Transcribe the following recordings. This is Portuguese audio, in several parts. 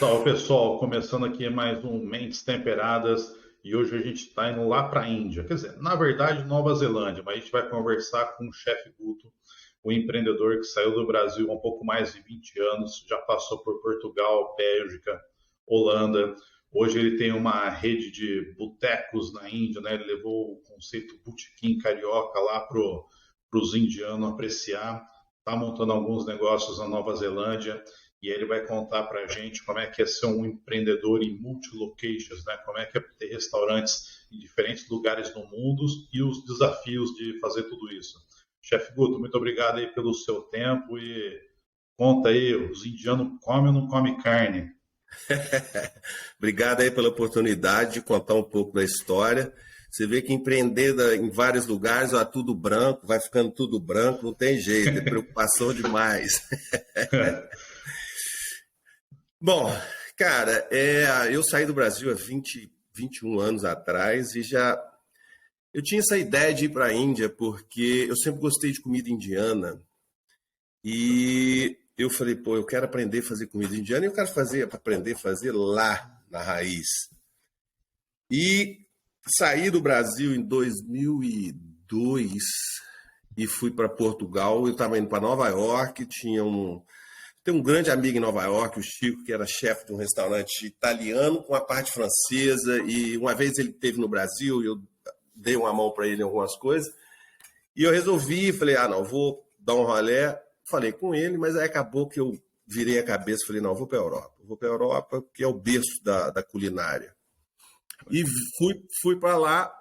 Salve pessoal, começando aqui mais um Mentes Temperadas e hoje a gente está indo lá para a Índia, quer dizer, na verdade Nova Zelândia, mas a gente vai conversar com o chefe Guto, o empreendedor que saiu do Brasil há um pouco mais de 20 anos, já passou por Portugal, Bélgica, Holanda. Hoje ele tem uma rede de botecos na Índia, né? Ele levou o conceito botequim carioca lá para os indianos apreciar, está montando alguns negócios na Nova Zelândia e ele vai contar para a gente como é que é ser um empreendedor em multi-locations, né? Como é que é ter restaurantes em diferentes lugares do mundo e os desafios de fazer tudo isso. Chefe Guto, muito obrigado aí pelo seu tempo e conta aí, os indianos comem ou não comem carne? Obrigado aí pela oportunidade de contar um pouco da história. Você vê que empreender em vários lugares, ó, tudo branco, vai ficando tudo branco, não tem jeito, é preocupação demais. Bom, cara, eu saí do Brasil há 21 anos atrás e eu tinha essa ideia de ir para a Índia porque eu sempre gostei de comida indiana e eu falei, pô, eu quero aprender a fazer comida indiana e eu quero aprender a fazer lá na raiz. E saí do Brasil em 2002 e fui para Portugal. Eu estava indo para Nova York, tem um grande amigo em Nova York, o Chico, que era chefe de um restaurante italiano com a parte francesa. E uma vez ele esteve no Brasil e eu dei uma mão para ele em algumas coisas. E eu resolvi, falei, não, vou dar um rolê. Falei com ele, mas aí acabou que eu virei a cabeça e falei, não, vou para a Europa. Vou para a Europa, que é o berço da culinária. E fui para lá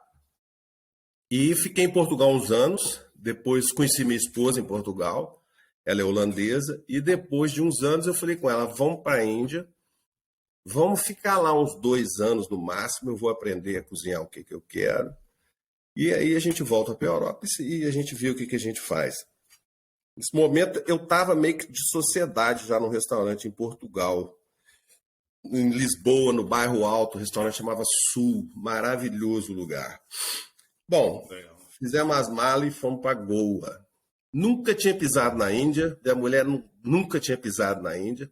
e fiquei em Portugal uns anos. Depois conheci minha esposa em Portugal, ela é holandesa. E depois de uns anos eu falei com ela, vamos para a Índia, vamos ficar lá uns 2 anos no máximo, eu vou aprender a cozinhar o que eu quero. E aí a gente volta para a Europa e a gente vê o que a gente faz. Nesse momento eu estava meio que de sociedade já num restaurante em Portugal, em Lisboa, no bairro Alto, o restaurante chamava Sul, maravilhoso lugar. Bom, fizemos as malas e fomos para Goa. Nunca tinha pisado na Índia, minha mulher nunca tinha pisado na Índia.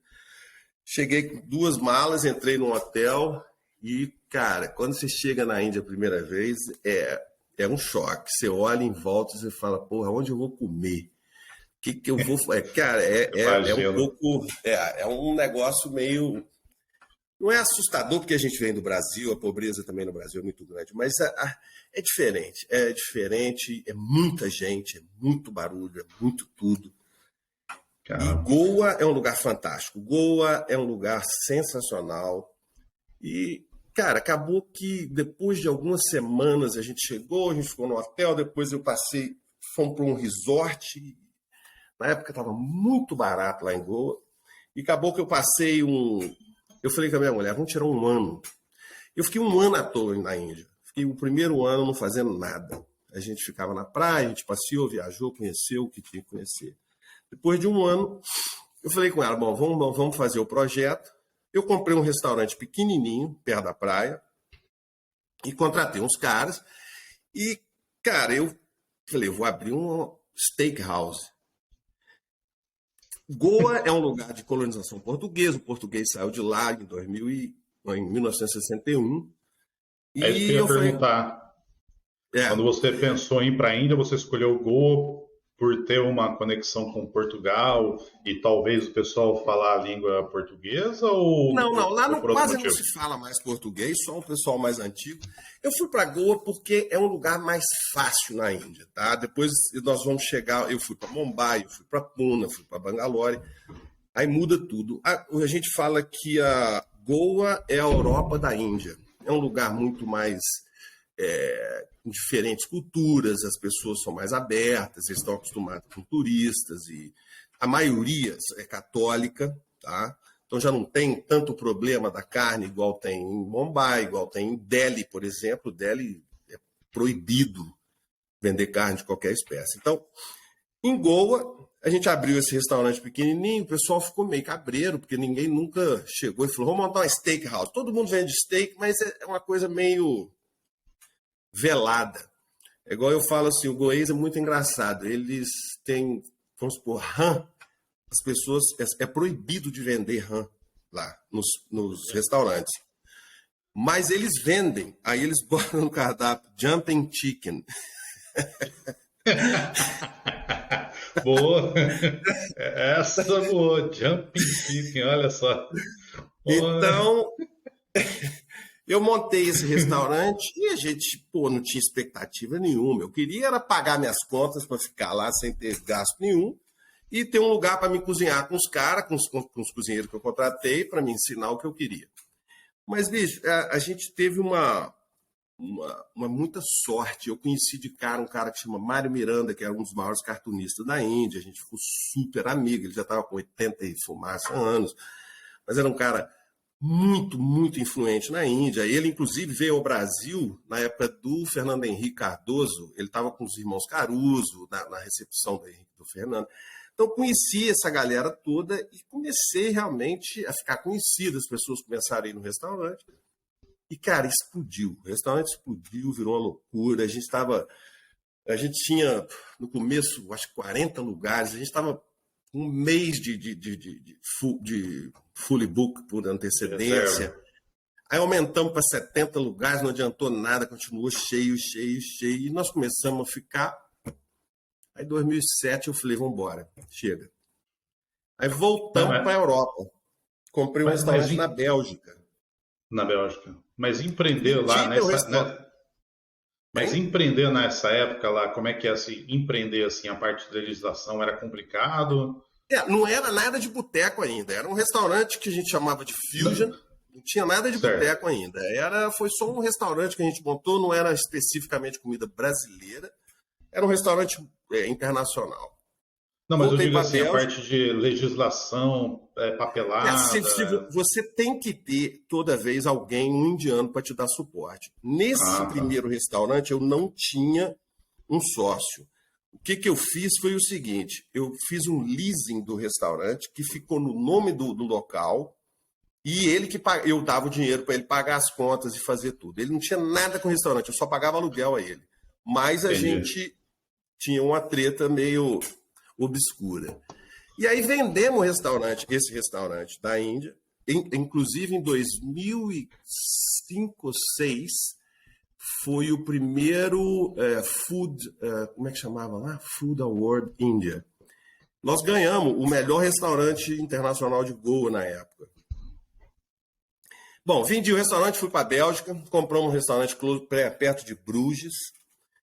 Cheguei com 2 malas, entrei num hotel e, cara, quando você chega na Índia a primeira vez, é um choque. Você olha em volta e você fala, porra, onde eu vou comer? O que eu vou fazer? Cara, um pouco. É um negócio meio. Não é assustador porque a gente vem do Brasil, a pobreza também no Brasil é muito grande, mas é diferente. É diferente, é muita gente, é muito barulho, é muito tudo. E Caramba. Goa é um lugar fantástico. Goa é um lugar sensacional. E, cara, acabou que depois de algumas semanas a gente chegou, a gente ficou no hotel, depois fomos para um resort. Na época estava muito barato lá em Goa. E acabou que eu falei com a minha mulher, vamos tirar um ano. Eu fiquei um ano à toa na Índia. Fiquei o primeiro ano não fazendo nada. A gente ficava na praia, a gente passeou, viajou, conheceu o que tinha que conhecer. Depois de um ano, eu falei com ela, bom, vamos fazer o projeto. Eu comprei um restaurante pequenininho, perto da praia, e contratei uns caras. E, cara, eu falei, eu vou abrir um steakhouse. Goa é um lugar de colonização portuguesa. O português saiu de lá em 1961. É isso que E eu ia eu falei, perguntar. Quando é, você pensou em ir para a Índia, você escolheu o Goa por ter uma conexão com Portugal e talvez o pessoal falar a língua portuguesa não, lá ou por outro quase não motivo? se fala mais português, só um pessoal mais antigo. Eu fui para Goa porque é um lugar mais fácil na Índia, tá? Depois nós vamos chegar, eu fui para Mumbai, eu fui para Pune, fui para Bangalore, aí muda tudo. A gente fala que a Goa é a Europa da Índia. É um lugar muito mais com diferentes culturas, as pessoas são mais abertas, eles estão acostumados com turistas e a maioria é católica, tá? Então já não tem tanto problema da carne igual tem em Mumbai, igual tem em Delhi, por exemplo. Delhi é proibido vender carne de qualquer espécie. Então, em Goa, a gente abriu esse restaurante pequenininho, o pessoal ficou meio cabreiro, porque ninguém nunca chegou e falou, vamos montar uma steakhouse. Todo mundo vende steak, mas é uma coisa meio velada. É igual eu falo assim, o goiês é muito engraçado. Eles têm, vamos supor, rã. As pessoas, é proibido de vender rã. lá nos restaurantes. Mas eles vendem, aí eles botam no cardápio Jumping Chicken. Boa. Essa boa. Jumping Chicken, olha só. Boa. Então, eu montei esse restaurante e a gente, pô, não tinha expectativa nenhuma. Eu queria era pagar minhas contas para ficar lá sem ter gasto nenhum e ter um lugar para me cozinhar com os caras, com os cozinheiros que eu contratei, para me ensinar o que eu queria. Mas, bicho, a gente teve uma muita sorte. Eu conheci de cara um cara que chama Mário Miranda, que é um dos maiores cartunistas da Índia. A gente ficou super amigo. Ele já estava com 80 e fumaça anos, mas era um cara muito, muito influente na Índia. Ele, inclusive, veio ao Brasil na época do Fernando Henrique Cardoso. Ele estava com os irmãos Caruso na recepção do Fernando. Então, conheci essa galera toda e comecei realmente a ficar conhecido. As pessoas começaram a ir no restaurante. E, cara, explodiu. O restaurante explodiu, virou uma loucura. A gente tinha, no começo, acho que 40 lugares. A gente estava um mês de fully book por antecedência. Aí aumentamos para 70 lugares, não adiantou nada, continuou cheio. E nós começamos a ficar. Aí, em 2007, eu falei, vamos embora, chega. Aí voltamos para a Europa. Comprei um restaurante na Bélgica. Na Bélgica. Mas empreender lá Mas empreender nessa época lá, como é que é assim? Empreender assim, a parte de legislação era complicado? Não era nada de boteco ainda. Era um restaurante que a gente chamava de Fusion. Não tinha nada de boteco ainda. Foi só um restaurante que a gente montou, não era especificamente comida brasileira. Era um restaurante internacional. Não, mas eu digo assim, a parte de legislação, papelada... Você tem que ter, toda vez, alguém, um indiano, para te dar suporte. Nesse primeiro restaurante, eu não tinha um sócio. O que eu fiz foi o seguinte, eu fiz um leasing do restaurante, que ficou no nome do local, e eu dava o dinheiro para ele pagar as contas e fazer tudo. Ele não tinha nada com o restaurante, eu só pagava aluguel a ele. Mas a gente tinha uma treta meio obscura. E aí vendemos esse restaurante da Índia, inclusive em 2005 ou 2006, foi o primeiro como é que chamava lá? Food Award India. Nós ganhamos o melhor restaurante internacional de Goa na época. Bom, vendi o restaurante, fui para a Bélgica, compramos um restaurante perto de Bruges,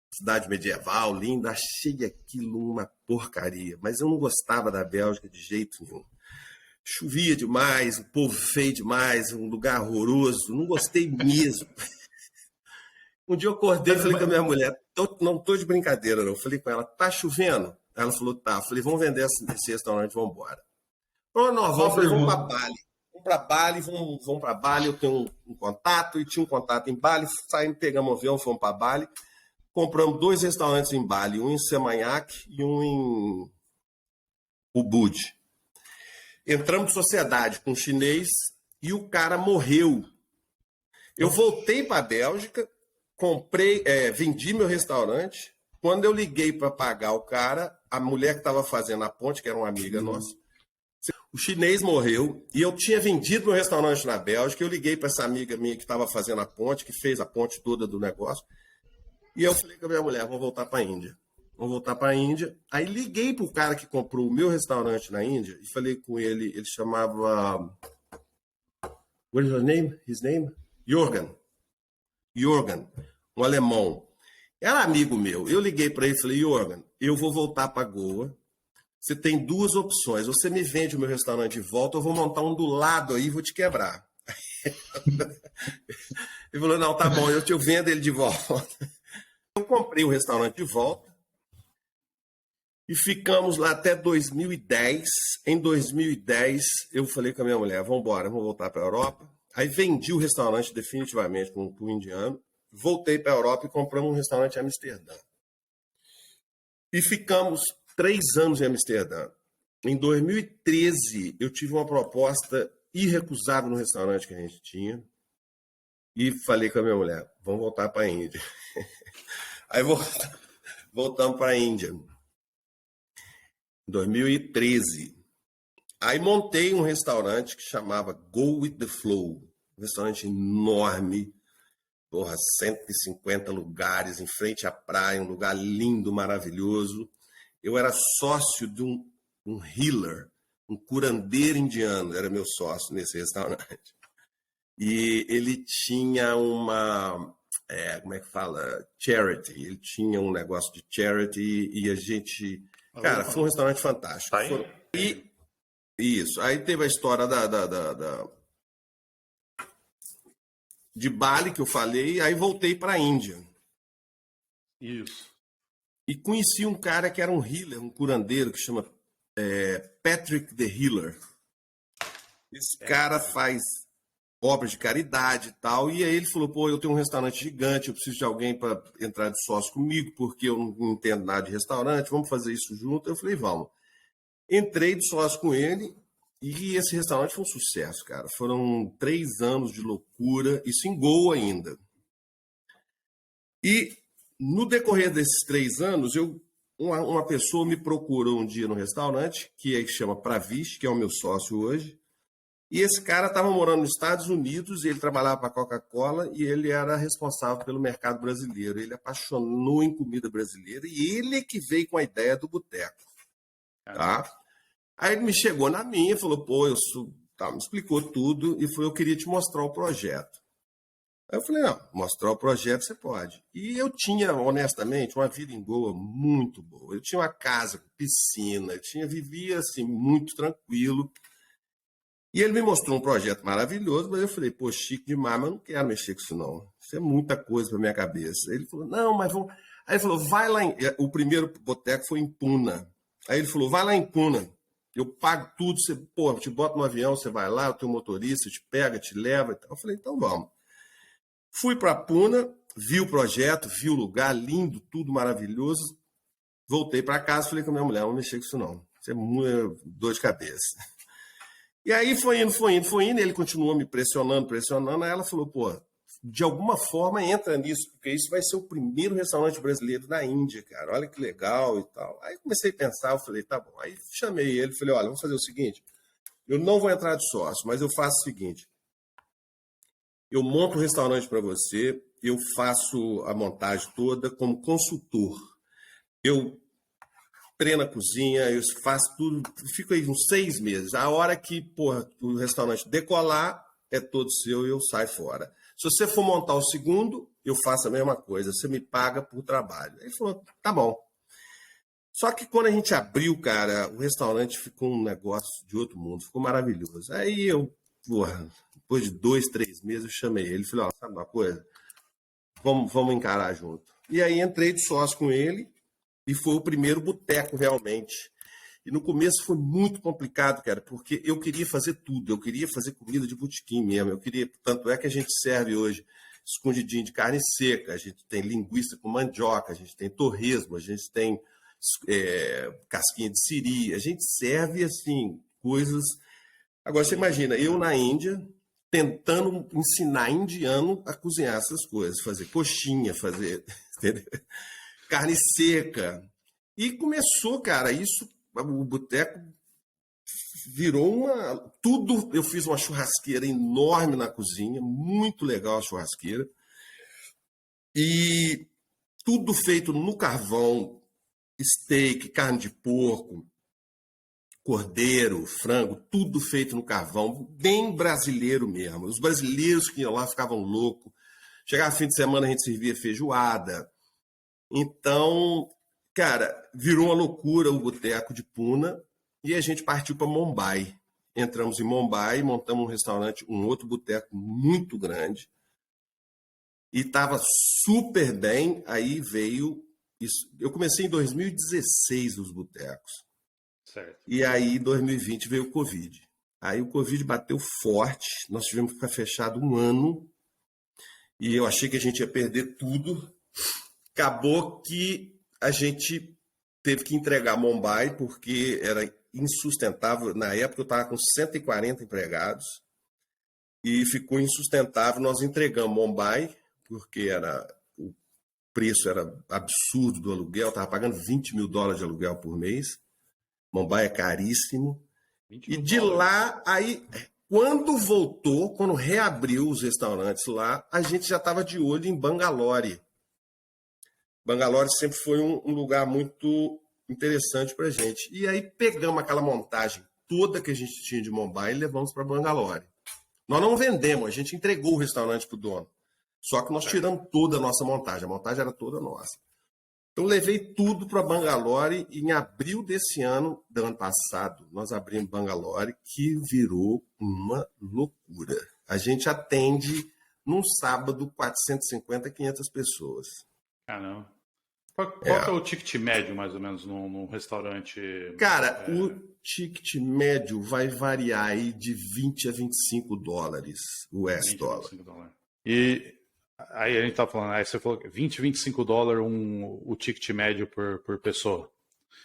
cidade medieval, linda, achei aquilo uma porcaria, mas eu não gostava da Bélgica de jeito nenhum. Chovia demais, o povo feio demais, um lugar horroroso, não gostei mesmo. Um dia eu acordei e falei com a minha mulher, não tô de brincadeira não, eu falei com ela, tá chovendo? Ela falou, tá. Eu falei, vamos vender esse restaurante, vamos embora. Pronto, nós vamos para Bali. Vamos para Bali, eu tenho um contato, e tinha um contato em Bali, saímos, pegamos um avião, fomos para Bali. Compramos 2 restaurantes em Bali, um em Semanyak e um em Ubud. Entramos em sociedade com um chinês e o cara morreu. Eu voltei para a Bélgica, vendi meu restaurante. Quando eu liguei para pagar o cara, a mulher que estava fazendo a ponte, que era uma amiga nossa, o chinês morreu e eu tinha vendido meu restaurante na Bélgica. Eu liguei para essa amiga minha que estava fazendo a ponte, que fez a ponte toda do negócio. E eu falei com a minha mulher, vamos voltar para a Índia. Aí liguei para o cara que comprou o meu restaurante na Índia e falei com ele, ele chamava... What is his name? Jorgen, um alemão. Era amigo meu. Eu liguei para ele e falei, Jorgen, eu vou voltar para Goa. Você tem 2 opções. Você me vende o meu restaurante de volta, eu vou montar um do lado aí e vou te quebrar. Ele falou, não, tá bom, eu vendo ele de volta. Eu comprei o restaurante de volta e ficamos lá até 2010. Em 2010, eu falei com a minha mulher, vamos embora, vamos voltar para a Europa. Aí vendi o restaurante definitivamente para um indiano, voltei para a Europa e compramos um restaurante em Amsterdã. E ficamos 3 anos em Amsterdã. Em 2013, eu tive uma proposta irrecusável no restaurante que a gente tinha e falei com a minha mulher, vamos voltar para a Índia. Aí voltamos para a Índia. Em 2013. Aí montei um restaurante que chamava Go With The Flow. Um restaurante enorme, porra, 150 lugares em frente à praia, um lugar lindo, maravilhoso. Eu era sócio de um healer, um curandeiro indiano, era meu sócio nesse restaurante. E ele tinha como é que fala? Charity. Ele tinha um negócio de charity e a gente... Cara, foi um restaurante fantástico. Tá aí? Isso. Aí teve a história de Bali, que eu falei, aí voltei para a Índia. Isso. E conheci um cara que era um healer, um curandeiro, que chama Patrick the Healer. Esse cara faz obras de caridade e tal, e aí ele falou, pô, eu tenho um restaurante gigante, eu preciso de alguém para entrar de sócio comigo, porque eu não entendo nada de restaurante, vamos fazer isso junto? Eu falei, vamos. Entrei de sócio com ele, e esse restaurante foi um sucesso, cara. Foram 3 anos de loucura, isso em Goa ainda. E no decorrer desses 3 anos, uma pessoa me procurou um dia no restaurante, que chama Pravish, que é o meu sócio hoje, e esse cara estava morando nos Estados Unidos, e ele trabalhava para a Coca-Cola, e ele era responsável pelo mercado brasileiro. Ele apaixonou em comida brasileira, e ele é que veio com a ideia do boteco. Tá? Aí ele me chegou na minha e falou, pô, me explicou tudo, e falou, eu queria te mostrar o projeto. Aí eu falei, não, mostrar o projeto você pode. E eu tinha, honestamente, uma vida em Goa muito boa. Eu tinha uma casa com piscina, vivia assim, muito tranquilo. E ele me mostrou um projeto maravilhoso, mas eu falei, pô, chique demais, mas eu não quero mexer com isso não. Isso é muita coisa para minha cabeça. Ele falou, não, mas vamos... Aí ele falou, vai lá O primeiro boteco foi em Pune. Aí ele falou, vai lá em Pune. Eu pago tudo, você, pô, te boto no avião, você vai lá, o teu motorista te pega, te leva e tal. Eu falei, então vamos. Fui para Pune, vi o projeto, vi o lugar, lindo, tudo maravilhoso. Voltei para casa, falei com a minha mulher, não vou mexer com isso não. Isso é muito dor de cabeça. E aí foi indo, ele continuou me pressionando, aí ela falou, pô, de alguma forma entra nisso, porque isso vai ser o primeiro restaurante brasileiro da Índia, cara, olha que legal e tal. Aí comecei a pensar, eu falei, tá bom. Aí chamei ele, falei, olha, vamos fazer o seguinte, eu não vou entrar de sócio, mas eu faço o seguinte, eu monto um restaurante para você, eu faço a montagem toda como consultor. Eu treino a cozinha, eu faço tudo, fico aí uns 6 meses. A hora que, porra, o restaurante decolar, é todo seu e eu saio fora. Se você for montar o segundo, eu faço a mesma coisa, você me paga por trabalho. Ele falou, tá bom. Só que quando a gente abriu, cara, o restaurante ficou um negócio de outro mundo, ficou maravilhoso. Aí eu, porra, depois de 2, 3 meses, eu chamei ele, falei, ó, sabe uma coisa? Vamos encarar junto. E aí entrei de sócio com ele, e foi o primeiro boteco, realmente. E no começo foi muito complicado, cara, porque eu queria fazer tudo. Eu queria fazer comida de botequim mesmo. Tanto é que a gente serve hoje escondidinho de carne seca, a gente tem linguiça com mandioca, a gente tem torresmo, a gente tem casquinha de siri. A gente serve, assim, coisas... Agora, você imagina, eu na Índia, tentando ensinar indiano a cozinhar essas coisas. Fazer coxinha, fazer... Entendeu? Carne seca. E começou, cara, o boteco virou tudo. Eu fiz uma churrasqueira enorme na cozinha, muito legal a churrasqueira. E tudo feito no carvão, steak, carne de porco, cordeiro, frango, tudo feito no carvão, bem brasileiro mesmo. Os brasileiros que iam lá ficavam loucos. Chegava fim de semana, a gente servia feijoada. Então, cara, virou uma loucura o boteco de Pune e a gente partiu para Mumbai. Entramos em Mumbai, montamos um restaurante, um outro boteco muito grande. E estava super bem, aí veio... Isso. Eu comecei em 2016 os botecos. Certo. E aí, em 2020, veio o Covid. Aí o Covid bateu forte, nós tivemos que ficar fechado 1 ano. E eu achei que a gente ia perder tudo. Acabou que a gente teve que entregar Mumbai porque era insustentável. Na época eu estava com 140 empregados e ficou insustentável. Nós entregamos Mumbai porque o preço era absurdo do aluguel. Estava pagando $20 mil de aluguel por mês. Mumbai é caríssimo. 20 E mil de dólares. lá, aí, quando voltou, quando reabriu os restaurantes lá, a gente já estava de olho em Bangalore. Bangalore sempre foi um lugar muito interessante para a gente. E aí pegamos aquela montagem toda que a gente tinha de Mumbai e levamos para Bangalore. Nós não vendemos, a gente entregou o restaurante para o dono. Só que nós Certo. tiramos toda a nossa montagem. A montagem era toda nossa. Então, levei tudo para Bangalore e em abril desse ano, do ano passado, nós abrimos Bangalore, que virou uma loucura. A gente atende, num sábado, 450, 500 pessoas. Caramba. Qual que é É. o ticket médio, mais ou menos, num restaurante? Cara, o ticket médio vai variar aí de 20 a 25 dólares, US 20, dólar. 25 dólares. E aí a gente tá falando, aí você falou que 20, 25 dólares o ticket médio por pessoa.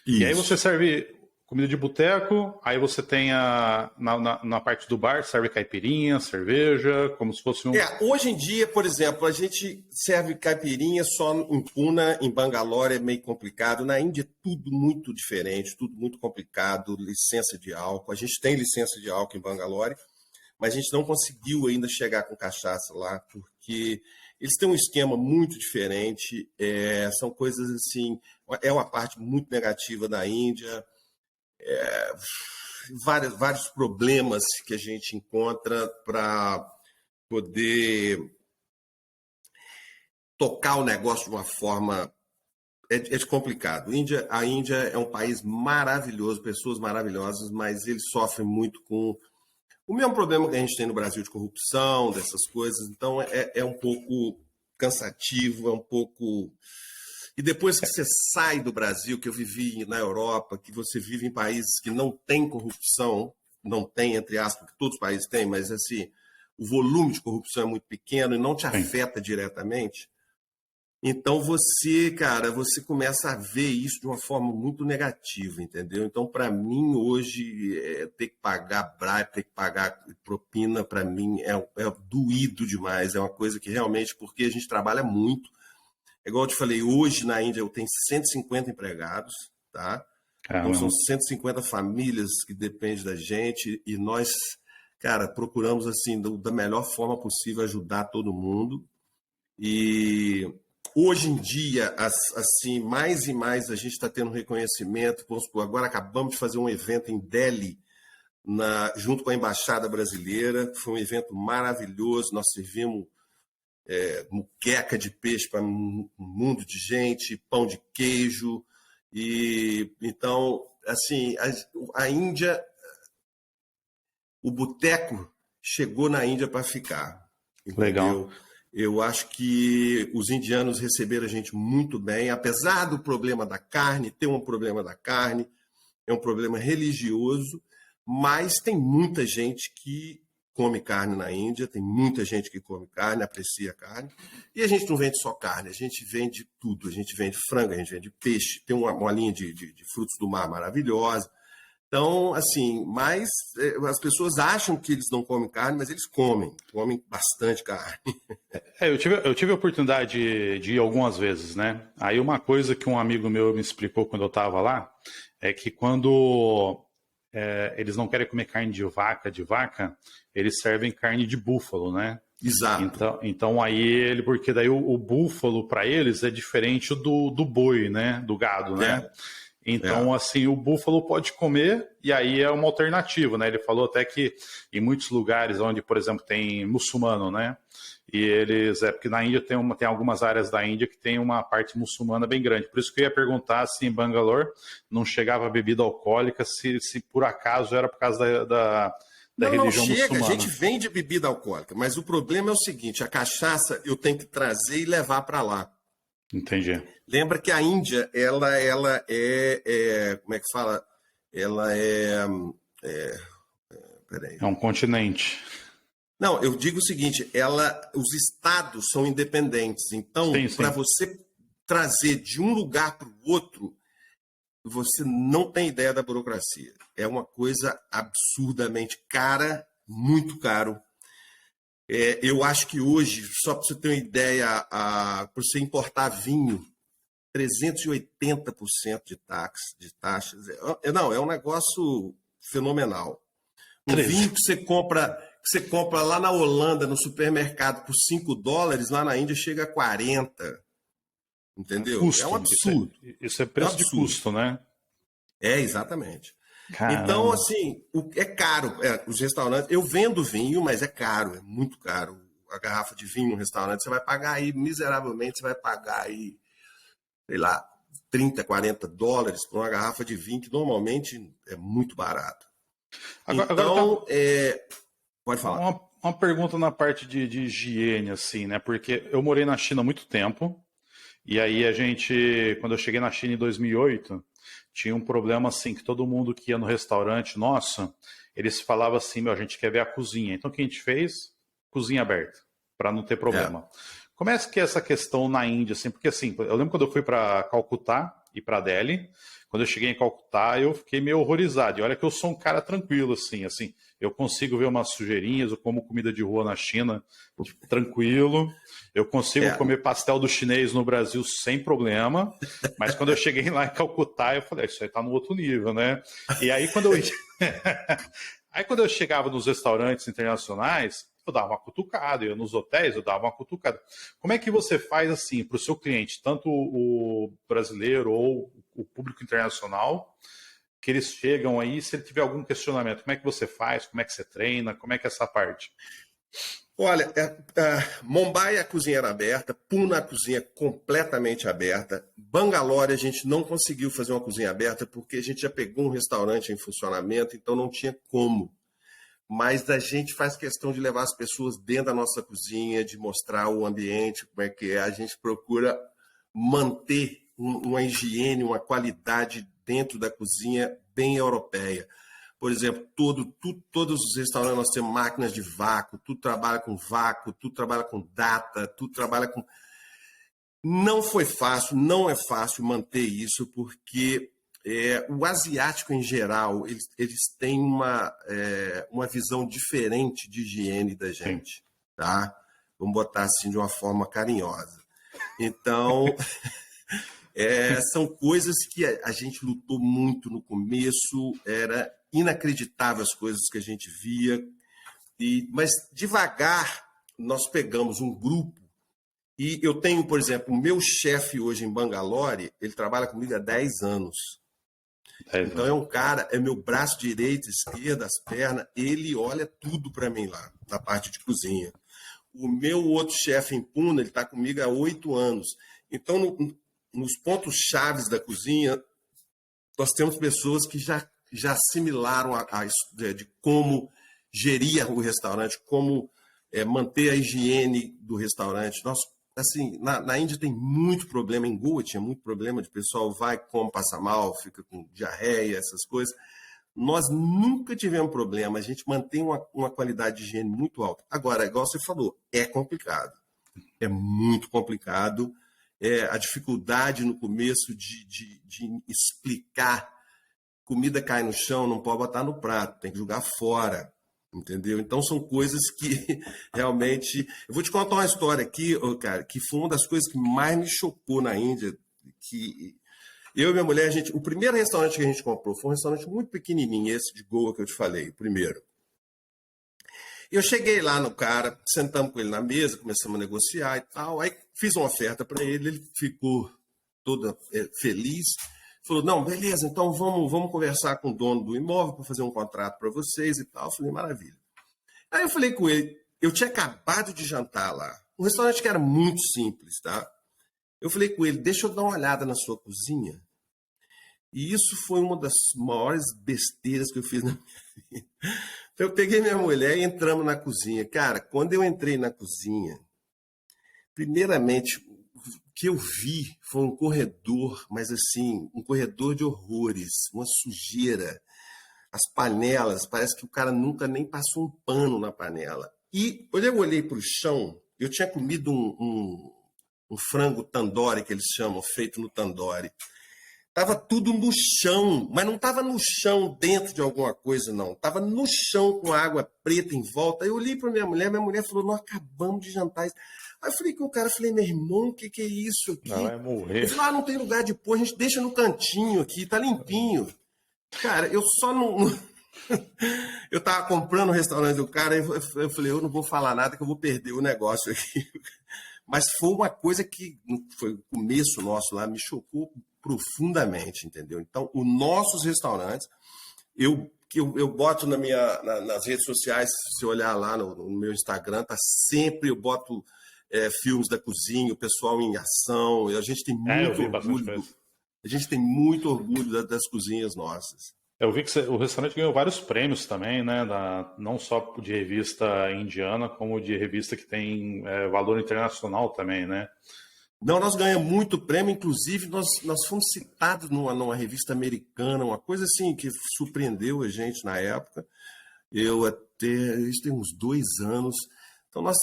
E aí você Isso. serve comida de boteco, aí você tem na parte do bar, serve caipirinha, cerveja, como se fosse um. Hoje em dia, por exemplo, a gente serve caipirinha só em Pune, em Bangalore é meio complicado. Na Índia é tudo muito diferente, tudo muito complicado, licença de álcool. A gente tem licença de álcool em Bangalore, mas a gente não conseguiu ainda chegar com cachaça lá, porque eles têm um esquema muito diferente. São coisas assim, é uma parte muito negativa da Índia. Vários problemas que a gente encontra para poder tocar o negócio de uma forma complicado. A Índia é um país maravilhoso, pessoas maravilhosas, mas ele sofre muito com o mesmo problema que a gente tem no Brasil de corrupção, dessas coisas. Então é um pouco cansativo, é um pouco. E depois que você sai do Brasil, que eu vivi na Europa, que você vive em países que não tem corrupção, não tem, entre aspas, que todos os países têm, mas assim, o volume de corrupção é muito pequeno e não te Sim. afeta diretamente. Então você, cara, você começa a ver isso de uma forma muito negativa, entendeu? Então, para mim, hoje, ter que pagar bribe, ter que pagar propina, para mim, é doído demais. É uma coisa que realmente, porque a gente trabalha muito. É igual eu te falei, hoje na Índia eu tenho 150 empregados, tá? Então são Caramba. 150 famílias que dependem da gente e nós, cara, procuramos assim da melhor forma possível ajudar todo mundo. E hoje em dia, assim, mais e mais a gente está tendo reconhecimento. Vamos supor, agora acabamos de fazer um evento em Delhi, junto com a Embaixada Brasileira. Foi um evento maravilhoso. Nós servimos muqueca de peixe para um mundo de gente, pão de queijo. E então, assim, a Índia, o boteco chegou na Índia para ficar, Legal. entendeu? Eu acho que os indianos receberam a gente muito bem, apesar do problema da carne, ter um problema da carne, é um problema religioso, mas tem muita gente que come carne na Índia, tem muita gente que come carne, aprecia carne, e a gente não vende só carne, a gente vende tudo, a gente vende frango, a gente vende peixe, tem uma linha de frutos do mar maravilhosa. Então, assim, mas as pessoas acham que eles não comem carne, mas eles comem bastante carne. Eu tive a oportunidade de ir algumas vezes, né? Aí uma coisa que um amigo meu me explicou quando eu estava lá é que quando eles não querem comer carne de vaca, eles servem carne de búfalo, né? Exato. Então aí porque daí o búfalo para eles é diferente do boi, né? Do gado, né? Então, assim, o búfalo pode comer e aí é uma alternativa, né? Ele falou até que em muitos lugares onde, por exemplo, tem muçulmano, né? E eles, porque na Índia tem algumas áreas da Índia que tem uma parte muçulmana bem grande. Por isso que eu ia perguntar se em Bangalore não chegava bebida alcoólica, se por acaso era por causa da Não religião chega, a gente muçulmana. vende bebida alcoólica, mas o problema é o seguinte, a cachaça eu tenho que trazer e levar para lá. Entendi. Lembra que a Índia, ela como é que fala? Ela peraí. É um continente. Não, eu digo o seguinte, os estados são independentes, então Sim, para sim. você trazer de um lugar para o outro, você não tem ideia da burocracia. É uma coisa absurdamente cara, muito caro. Eu acho que hoje, só para você ter uma ideia, para você importar vinho, 380% de taxas. Não, é um negócio fenomenal. Um 13. vinho que você compra lá na Holanda, no supermercado, por $5, lá na Índia chega a 40. Entendeu? É um Custo. absurdo. Isso é É um preço de absurdo. custo, né? É, exatamente. Então, Caramba. assim, é caro. Os restaurantes, eu vendo vinho, mas é caro, é muito caro. A garrafa de vinho no restaurante, você vai pagar aí, miseravelmente, você vai pagar aí, sei lá, $30, $40 por uma garrafa de vinho, que normalmente é muito barato. Agora tá Então, pode falar. uma pergunta na parte de higiene, assim, né? Porque eu morei na China há muito tempo, e aí quando eu cheguei na China em 2008, tinha um problema assim, que todo mundo que ia no restaurante, nossa, eles falavam assim, meu, a gente quer ver a cozinha. Então o que a gente fez? Cozinha aberta, para não ter É, problema. Como é que é essa questão na Índia, assim? Porque assim, eu lembro quando eu fui para Calcutá e para Delhi, quando eu cheguei em Calcutá, eu fiquei meio horrorizado. E olha que eu sou um cara tranquilo, assim, eu consigo ver umas sujeirinhas, eu como comida de rua na China, tipo, tranquilo. Eu consigo é, comer pastel do chinês no Brasil sem problema, mas quando eu cheguei lá em Calcutá, eu falei, isso aí tá no outro nível, né? E aí quando eu ia... Aí quando eu chegava nos restaurantes internacionais, eu dava uma cutucada, eu nos hotéis eu dava uma cutucada. Como é que você faz assim para o seu cliente, tanto o brasileiro ou o público internacional, que eles chegam aí, se ele tiver algum questionamento, como é que você faz, como é que você treina, como é que é essa parte? olha, Mumbai a cozinha era aberta, Pune a cozinha completamente aberta, Bangalore a gente não conseguiu fazer uma cozinha aberta porque a gente já pegou um restaurante em funcionamento, então não tinha como. Mas a gente faz questão de levar as pessoas dentro da nossa cozinha, de mostrar o ambiente, como é que é. A gente procura manter uma higiene, uma qualidade dentro da cozinha bem europeia. Por exemplo, todos os restaurantes nós temos máquinas de vácuo, tudo trabalha com data, tudo trabalha com. Não foi fácil, não é fácil manter isso, porque o asiático em geral, eles têm uma visão diferente de higiene da Sim. gente, tá? Vamos botar assim de uma forma carinhosa. Então, são coisas que a gente lutou muito no começo, era inacreditável as coisas que a gente via, mas devagar nós pegamos um grupo e eu tenho, por exemplo, o meu chefe hoje em Bangalore, ele trabalha comigo há 10 anos. Então é um cara, é meu braço direito, esquerdo, as pernas, ele olha tudo para mim lá, na parte de cozinha. O meu outro chefe em Pune, ele está comigo há 8 anos. Então, nos pontos chaves da cozinha, nós temos pessoas que já assimilaram de como gerir o restaurante, como manter a higiene do restaurante. Nós, assim, na Índia tem muito problema, em Goa tinha muito problema de pessoal vai, come, passa mal, fica com diarreia, essas coisas. Nós nunca tivemos problema, a gente mantém uma qualidade de higiene muito alta. Agora, igual você falou, é complicado, é muito complicado. A dificuldade no começo de explicar, comida cai no chão, não pode botar no prato, tem que jogar fora, entendeu? Então são coisas que realmente... Eu vou te contar uma história aqui, cara, que foi uma das coisas que mais me chocou na Índia, que eu e minha mulher, o primeiro restaurante que a gente comprou foi um restaurante muito pequenininho, esse de Goa que eu te falei, o primeiro. Eu cheguei lá no cara, sentamos com ele na mesa, começamos a negociar e tal, aí fiz uma oferta para ele, ele ficou todo feliz, falou, não, beleza, então vamos conversar com o dono do imóvel para fazer um contrato para vocês e tal. Eu falei, maravilha. Aí eu falei com ele, eu tinha acabado de jantar lá, um restaurante que era muito simples, tá? Eu falei com ele, deixa eu dar uma olhada na sua cozinha. E isso foi uma das maiores besteiras que eu fiz na minha vida. Então eu peguei minha mulher e entramos na cozinha. Cara, quando eu entrei na cozinha, primeiramente, o que eu vi foi um corredor, mas assim, um corredor de horrores, uma sujeira. As panelas, parece que o cara nunca nem passou um pano na panela. E quando eu olhei para o chão, eu tinha comido um frango tandoori, que eles chamam, feito no tandoori. Tava tudo no chão, mas não tava no chão dentro de alguma coisa, não. Tava no chão com água preta em volta. Aí eu olhei para minha mulher falou, nós acabamos de jantar isso. Aí eu falei com o cara, falei, meu irmão, o que é isso aqui? Não vai morrer. Ele falou, não tem lugar de pôr, a gente deixa no cantinho aqui, tá limpinho. Cara, eu só não Eu estava comprando o restaurante do cara e eu falei, eu não vou falar nada que eu vou perder o negócio aqui. Mas foi uma coisa que foi o começo nosso lá, me chocou profundamente, entendeu? Então, os nossos restaurantes, eu boto nas redes sociais, se você olhar lá no meu Instagram, tá sempre, eu boto filmes da cozinha, o pessoal em ação, e a gente tem Eu muito vi bastante orgulho, coisa. a gente tem muito orgulho das cozinhas nossas. Eu vi que o restaurante ganhou vários prêmios também, né? Não só de revista indiana, como de revista que tem valor internacional também, né? Não, nós ganhamos muito prêmio, inclusive nós fomos citados numa revista americana, uma coisa assim que surpreendeu a gente na época. Isso tem uns 2 anos. Então nós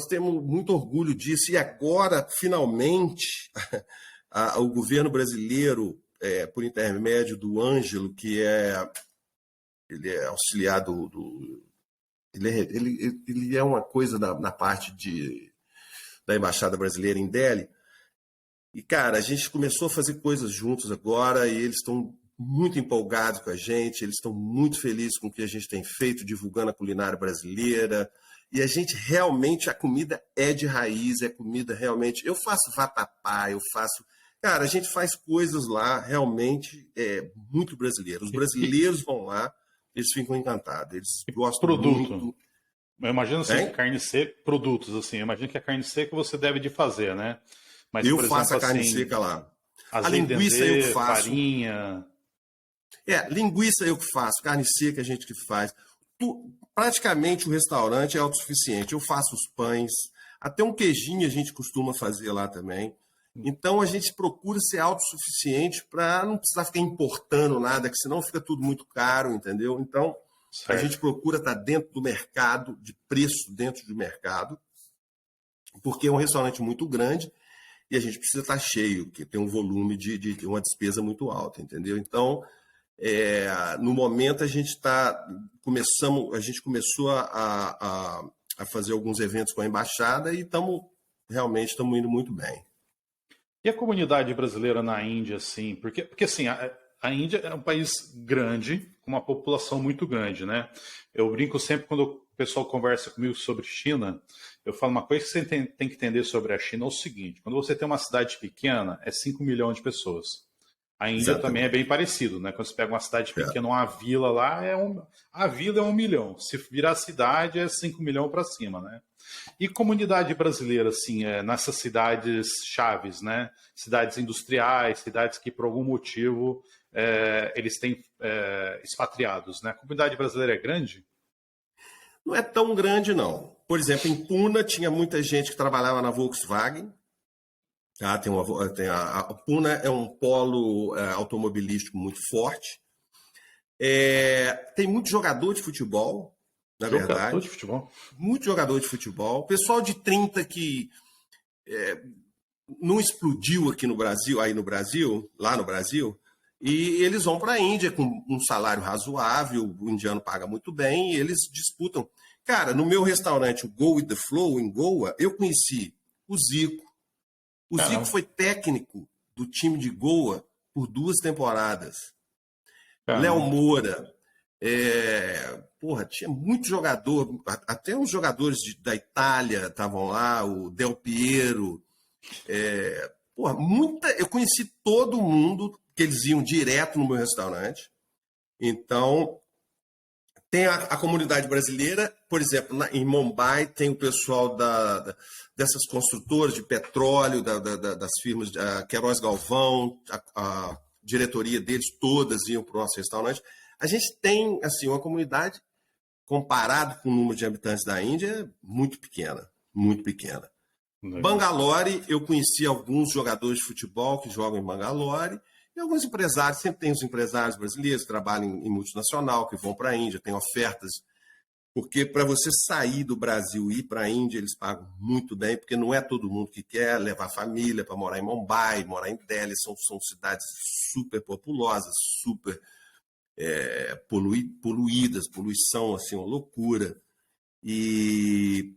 temos muito orgulho disso. E agora, finalmente, o governo brasileiro, por intermédio do Ângelo, ele é auxiliar ele é uma coisa na parte da Embaixada Brasileira em Delhi. E, cara, a gente começou a fazer coisas juntos agora e eles estão muito empolgados com a gente, eles estão muito felizes com o que a gente tem feito, divulgando a culinária brasileira. E a gente realmente, a comida é de raiz, é comida realmente. Eu faço vatapá, eu faço. Cara, a gente faz coisas lá realmente muito brasileiras. Os brasileiros vão lá, eles ficam encantados, eles gostam Produto. muito. Eu imagino assim, Hein? carne seca, produtos, assim. Eu imagino que a carne seca você deve de fazer, né? Mas, Eu por faço exemplo, a carne assim, seca lá. A azeite linguiça eu que dendê, faço. farinha. Linguiça eu que faço, carne seca a gente que faz. Praticamente o restaurante é autossuficiente. Eu faço os pães, até um queijinho a gente costuma fazer lá também. Então a gente procura ser autossuficiente para não precisar ficar importando nada, que senão fica tudo muito caro, entendeu? Então a gente Certo. procura estar dentro do mercado, de preço dentro do mercado, porque é um restaurante muito grande e a gente precisa estar cheio, que tem um volume de uma despesa muito alta, entendeu? Então, no momento a gente a gente começou a fazer alguns eventos com a embaixada e realmente estamos indo muito bem. E a comunidade brasileira na Índia, assim? Porque assim, a Índia é um país grande, com uma população muito grande, né? Eu brinco sempre quando o pessoal conversa comigo sobre China, eu falo uma coisa que você tem que entender sobre a China é o seguinte: quando você tem uma cidade pequena, é 5 milhões de pessoas. A Índia também é Exatamente. bem parecido, né? Quando você pega uma cidade É. pequena, uma vila lá, a vila é 1 milhão. Se virar cidade, é 5 milhões para cima, né? E comunidade brasileira, assim, nessas cidades chaves, né? Cidades industriais, cidades que por algum motivo eles têm expatriados, né? A comunidade brasileira é grande? Não é tão grande, não. Por exemplo, em Puna tinha muita gente que trabalhava na Volkswagen. Tá? A Puna é um polo automobilístico muito forte. Tem muito jogador de futebol, na Jogador verdade. de futebol? Muito jogador de futebol. Pessoal de 30 que não explodiu aqui no Brasil, lá no Brasil, e eles vão para a Índia com um salário razoável, o indiano paga muito bem, e eles disputam. Cara, no meu restaurante, o Go with the Flow, em Goa, eu conheci o Zico. O Zico Caramba, foi técnico do time de Goa por 2 temporadas. Léo caramba. Moura. Tinha muito jogador, até os jogadores da Itália estavam lá, o Del Piero. Eu conheci todo mundo, que eles iam direto no meu restaurante. Então, tem a comunidade brasileira, por exemplo, em Mumbai tem o pessoal dessas construtoras de petróleo, das firmas Queiroz Galvão, a diretoria deles, todas iam para o nosso restaurante. A gente tem assim uma comunidade, comparado com o número de habitantes da Índia, muito pequena, muito pequena. Legal. Bangalore, eu conheci alguns jogadores de futebol que jogam em Bangalore, e alguns empresários, sempre tem os empresários brasileiros que trabalham em multinacional, que vão para a Índia, tem ofertas, porque para você sair do Brasil e ir para a Índia, eles pagam muito bem, porque não é todo mundo que quer levar família para morar em Mumbai, morar em Delhi, são cidades super populosas, super poluídas, poluição, assim, uma loucura. E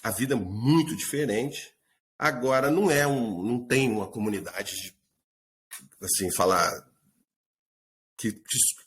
a vida é muito diferente. Agora, não tem uma comunidade, assim, falar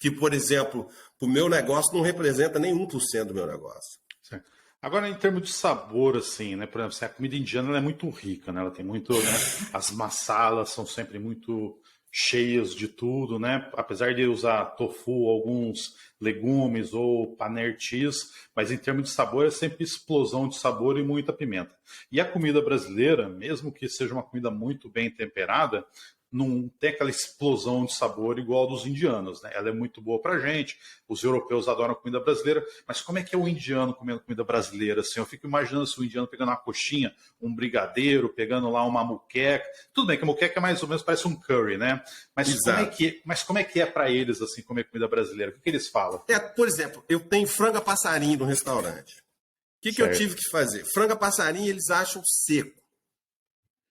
que, por exemplo, o meu negócio não representa nem 1% do meu negócio. Certo. Agora, em termos de sabor, assim, né? Por exemplo, a comida indiana ela é muito rica, né? Ela tem muito, né? As masalas são sempre muito cheias de tudo, né? Apesar de usar tofu, alguns legumes ou paneer cheese, mas em termos de sabor é sempre explosão de sabor e muita pimenta. E a comida brasileira, mesmo que seja uma comida muito bem temperada, não tem aquela explosão de sabor igual a dos indianos, né? Ela é muito boa pra gente, os europeus adoram comida brasileira, mas como é que é o indiano comendo comida brasileira? Assim, eu fico imaginando se o indiano pegando uma coxinha, um brigadeiro, pegando lá uma moqueca. Tudo bem que a moqueca é mais ou menos parece um curry, né? Exato. Como é que é para eles assim comer comida brasileira? O que eles falam? Por exemplo, eu tenho franga passarinho no restaurante. O que eu tive Certo. que fazer? Franga passarinho eles acham seco,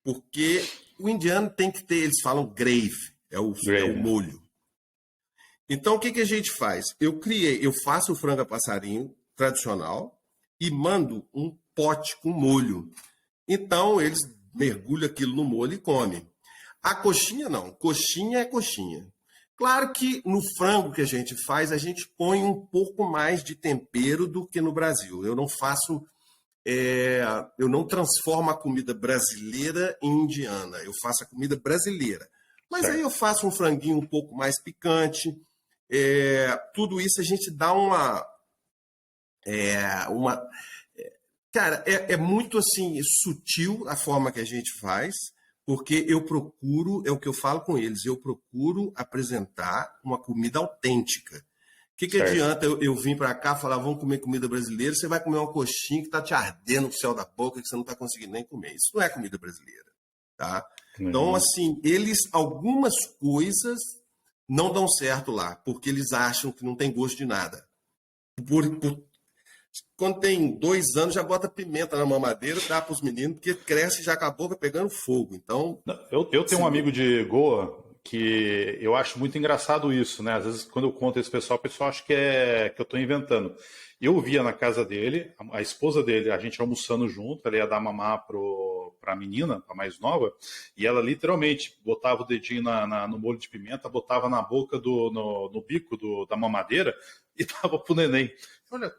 porque o indiano tem que ter, eles falam gravy, é o Gravy. molho. Então, o que a gente faz? Eu faço o franga passarinho tradicional e mando um pote com molho. Então, eles mergulham aquilo no molho e comem. A coxinha, não. Coxinha é coxinha. Claro que no frango que a gente faz, a gente põe um pouco mais de tempero do que no Brasil. Eu não transformo a comida brasileira em indiana. Eu faço a comida brasileira. Mas aí eu Certo. faço um franguinho um pouco mais picante. Tudo isso a gente dá uma. Cara, é muito assim sutil a forma que a gente faz, porque eu procuro, é o que eu falo com eles, eu procuro apresentar uma comida autêntica. O que Certo. adianta eu vir para cá e falar, vamos comer comida brasileira, você vai comer uma coxinha que está te ardendo no céu da boca, que você não está conseguindo nem comer. Isso não é comida brasileira, tá? Então, Uhum. assim, algumas coisas não dão certo lá, porque eles acham que não tem gosto de nada. Quando tem 2 anos, já bota pimenta na mamadeira, dá para os meninos, porque cresce e já acabou pegando fogo. Então, Eu tenho um assim, amigo de Goa que eu acho muito engraçado isso, né? Às vezes, quando eu conto esse pessoal, o pessoal acha que eu estou inventando. Eu via na casa dele, a esposa dele, a gente almoçando junto, ela ia dar mamar para a menina, a mais nova, e ela literalmente botava o dedinho no molho de pimenta, botava na boca, no bico da mamadeira e dava pro neném. Olha, o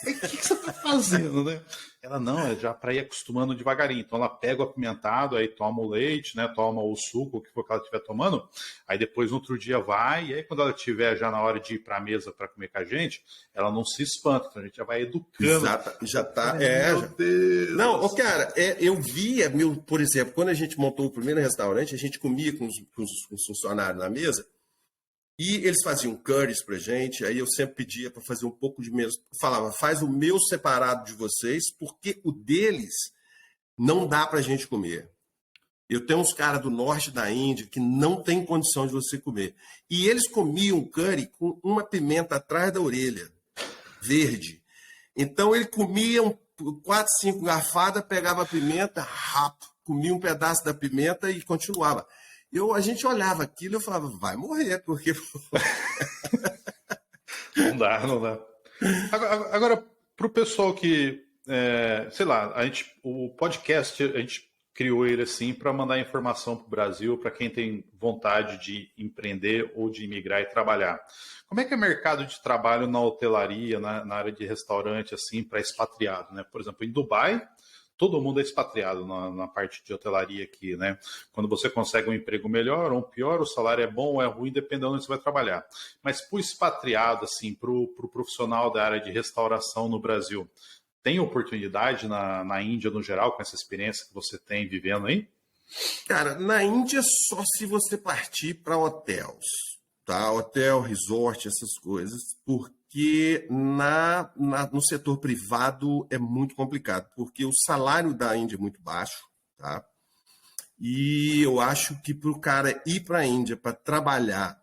que você tá fazendo, né? Ela não, é já para ir acostumando devagarinho. Então ela pega o apimentado, aí toma o leite, né? Toma o suco, o que for que ela estiver tomando. Aí depois no outro dia vai, e aí quando ela estiver já na hora de ir para a mesa para comer com a gente, ela não se espanta. Então a gente já vai educando. exata, já Eu tá. falei, meu Não, Deus. cara, eu via, por exemplo, quando a gente montou o primeiro restaurante, a gente comia com os funcionários na mesa. E eles faziam curries pra gente, aí eu sempre pedia para fazer um pouco de menos. Falava, faz o meu separado de vocês, porque o deles não dá pra gente comer. Eu tenho uns caras do norte da Índia que não tem condição de você comer. E eles comiam curry com uma pimenta atrás da orelha, verde. Então ele comia 4, 5 garfadas, pegava a pimenta, rápido, comia um pedaço da pimenta e continuava. A gente olhava aquilo e eu falava, vai morrer, porque Não dá, não dá. Agora, para o pessoal que, sei lá, o podcast, a gente criou ele assim para mandar informação para o Brasil, para quem tem vontade de empreender ou de imigrar e trabalhar. Como é que é o mercado de trabalho na hotelaria, na área de restaurante, assim, para expatriado, né? Por exemplo, em Dubai, todo mundo é expatriado na parte de hotelaria aqui, né? Quando você consegue um emprego melhor ou um pior, o salário é bom ou é ruim, dependendo de onde você vai trabalhar. Mas para o expatriado, assim, para o profissional da área de restauração no Brasil, tem oportunidade na Índia no geral, com essa experiência que você tem vivendo aí? cara, na Índia só se você partir para hotéis, tá? Hotel, resort, essas coisas, porque no setor privado é muito complicado, porque o salário da Índia é muito baixo, tá? E eu acho que para o cara ir para a Índia para trabalhar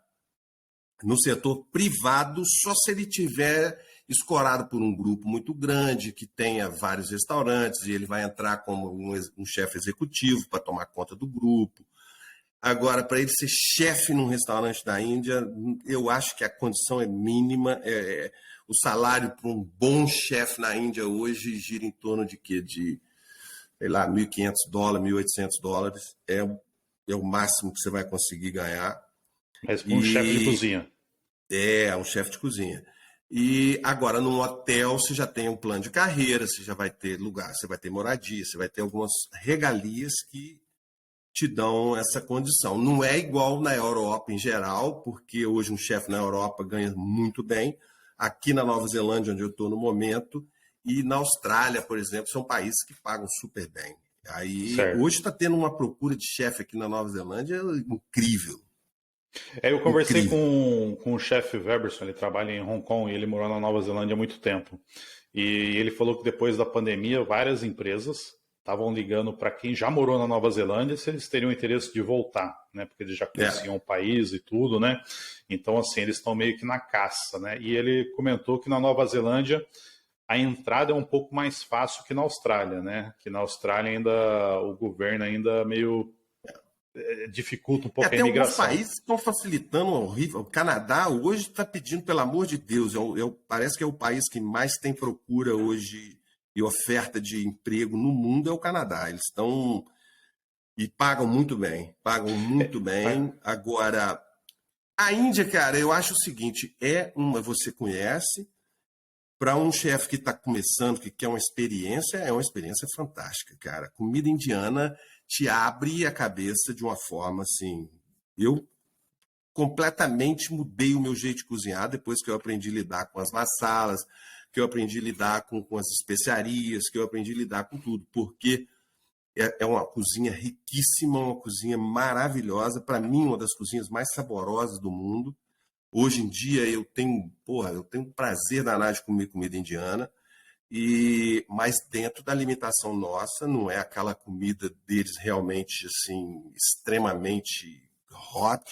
no setor privado, só se ele tiver escorado por um grupo muito grande, que tenha vários restaurantes, e ele vai entrar como um chefe executivo para tomar conta do grupo. Agora, para ele ser chefe num restaurante da Índia, eu acho que a condição é mínima. O salário para um bom chefe na Índia hoje gira em torno de quê? De, sei lá, $1.500, $1.800. É o máximo que você vai conseguir ganhar. Mas para um chefe de E cozinha. É um chefe de cozinha. E agora, num hotel, você já tem um plano de carreira, você já vai ter lugar, você vai ter moradia, você vai ter algumas regalias que te dão essa condição. Não é igual na Europa em geral, porque hoje um chefe na Europa ganha muito bem. Aqui na Nova Zelândia, onde eu estou no momento, e na Austrália, por exemplo, são países que pagam super bem. Aí, Certo. hoje está tendo uma procura de chefe aqui na Nova Zelândia incrível, Eu conversei incrível. com o chefe Weberson, ele trabalha em Hong Kong e ele morou na Nova Zelândia há muito tempo. E ele falou que depois da pandemia, várias empresas estavam ligando para quem já morou na Nova Zelândia se eles teriam interesse de voltar, né? Porque eles já É, conheciam o país e tudo, né? Então, assim, eles estão meio que na caça, né? E ele comentou que na Nova Zelândia a entrada é um pouco mais fácil que na Austrália, né? Que na Austrália ainda o governo ainda meio dificulta um pouco a tem alguns imigração. países que estão facilitando horrível. O Canadá hoje está pedindo, pelo amor de Deus, parece que é o país que mais tem procura hoje e oferta de emprego no mundo é o Canadá. Eles estão e pagam muito bem, pagam muito bem. Agora, a Índia, cara, eu acho o seguinte, você conhece, para um chefe que está começando, que quer uma experiência, é uma experiência fantástica, cara. Comida indiana te abre a cabeça de uma forma assim. Eu completamente mudei o meu jeito de cozinhar depois que eu aprendi a lidar com as massalas, que eu aprendi a lidar com as especiarias, que eu aprendi a lidar com tudo, porque é uma cozinha riquíssima, uma cozinha maravilhosa, para mim uma das cozinhas mais saborosas do mundo. Hoje em dia eu tenho um prazer danado de comer comida indiana, mas dentro da limitação nossa, não é aquela comida deles realmente assim extremamente hot,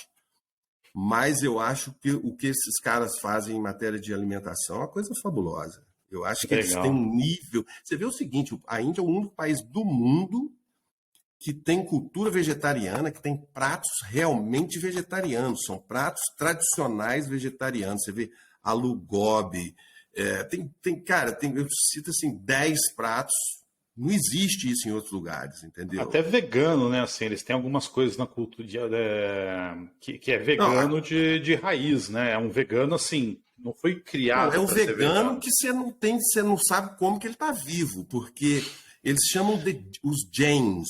mas eu acho que o que esses caras fazem em matéria de alimentação é uma coisa fabulosa. Eu acho que eles têm Legal. um nível. Você vê o seguinte: a Índia é o único país do mundo que tem cultura vegetariana, que tem pratos realmente vegetarianos, são pratos tradicionais vegetarianos. Você vê aloo gobi, eu cito assim 10 pratos. Não existe isso em outros lugares, Até entendeu? vegano, né? Assim, eles têm algumas coisas na cultura que é Não, vegano de raiz, né? É um vegano assim, não foi Não, é criado o para ser vegano vegano. que você não sabe como que ele está vivo, porque eles chamam de os Jains.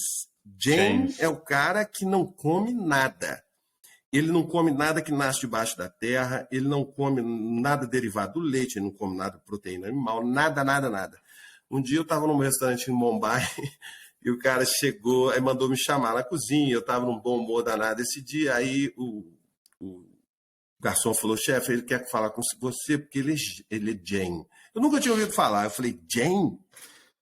Jain é James. o cara que não come nada. Ele não come nada que nasce debaixo da terra, ele não come nada derivado do leite, ele não come nada de proteína animal, nada, nada, nada. Um dia eu estava num restaurante em Mumbai e o cara chegou e mandou me chamar na cozinha, eu estava num bom humor danado esse dia, aí o o garçom falou, chefe, ele quer falar com você porque ele é Jane. Eu nunca tinha ouvido falar. Eu falei, Jane?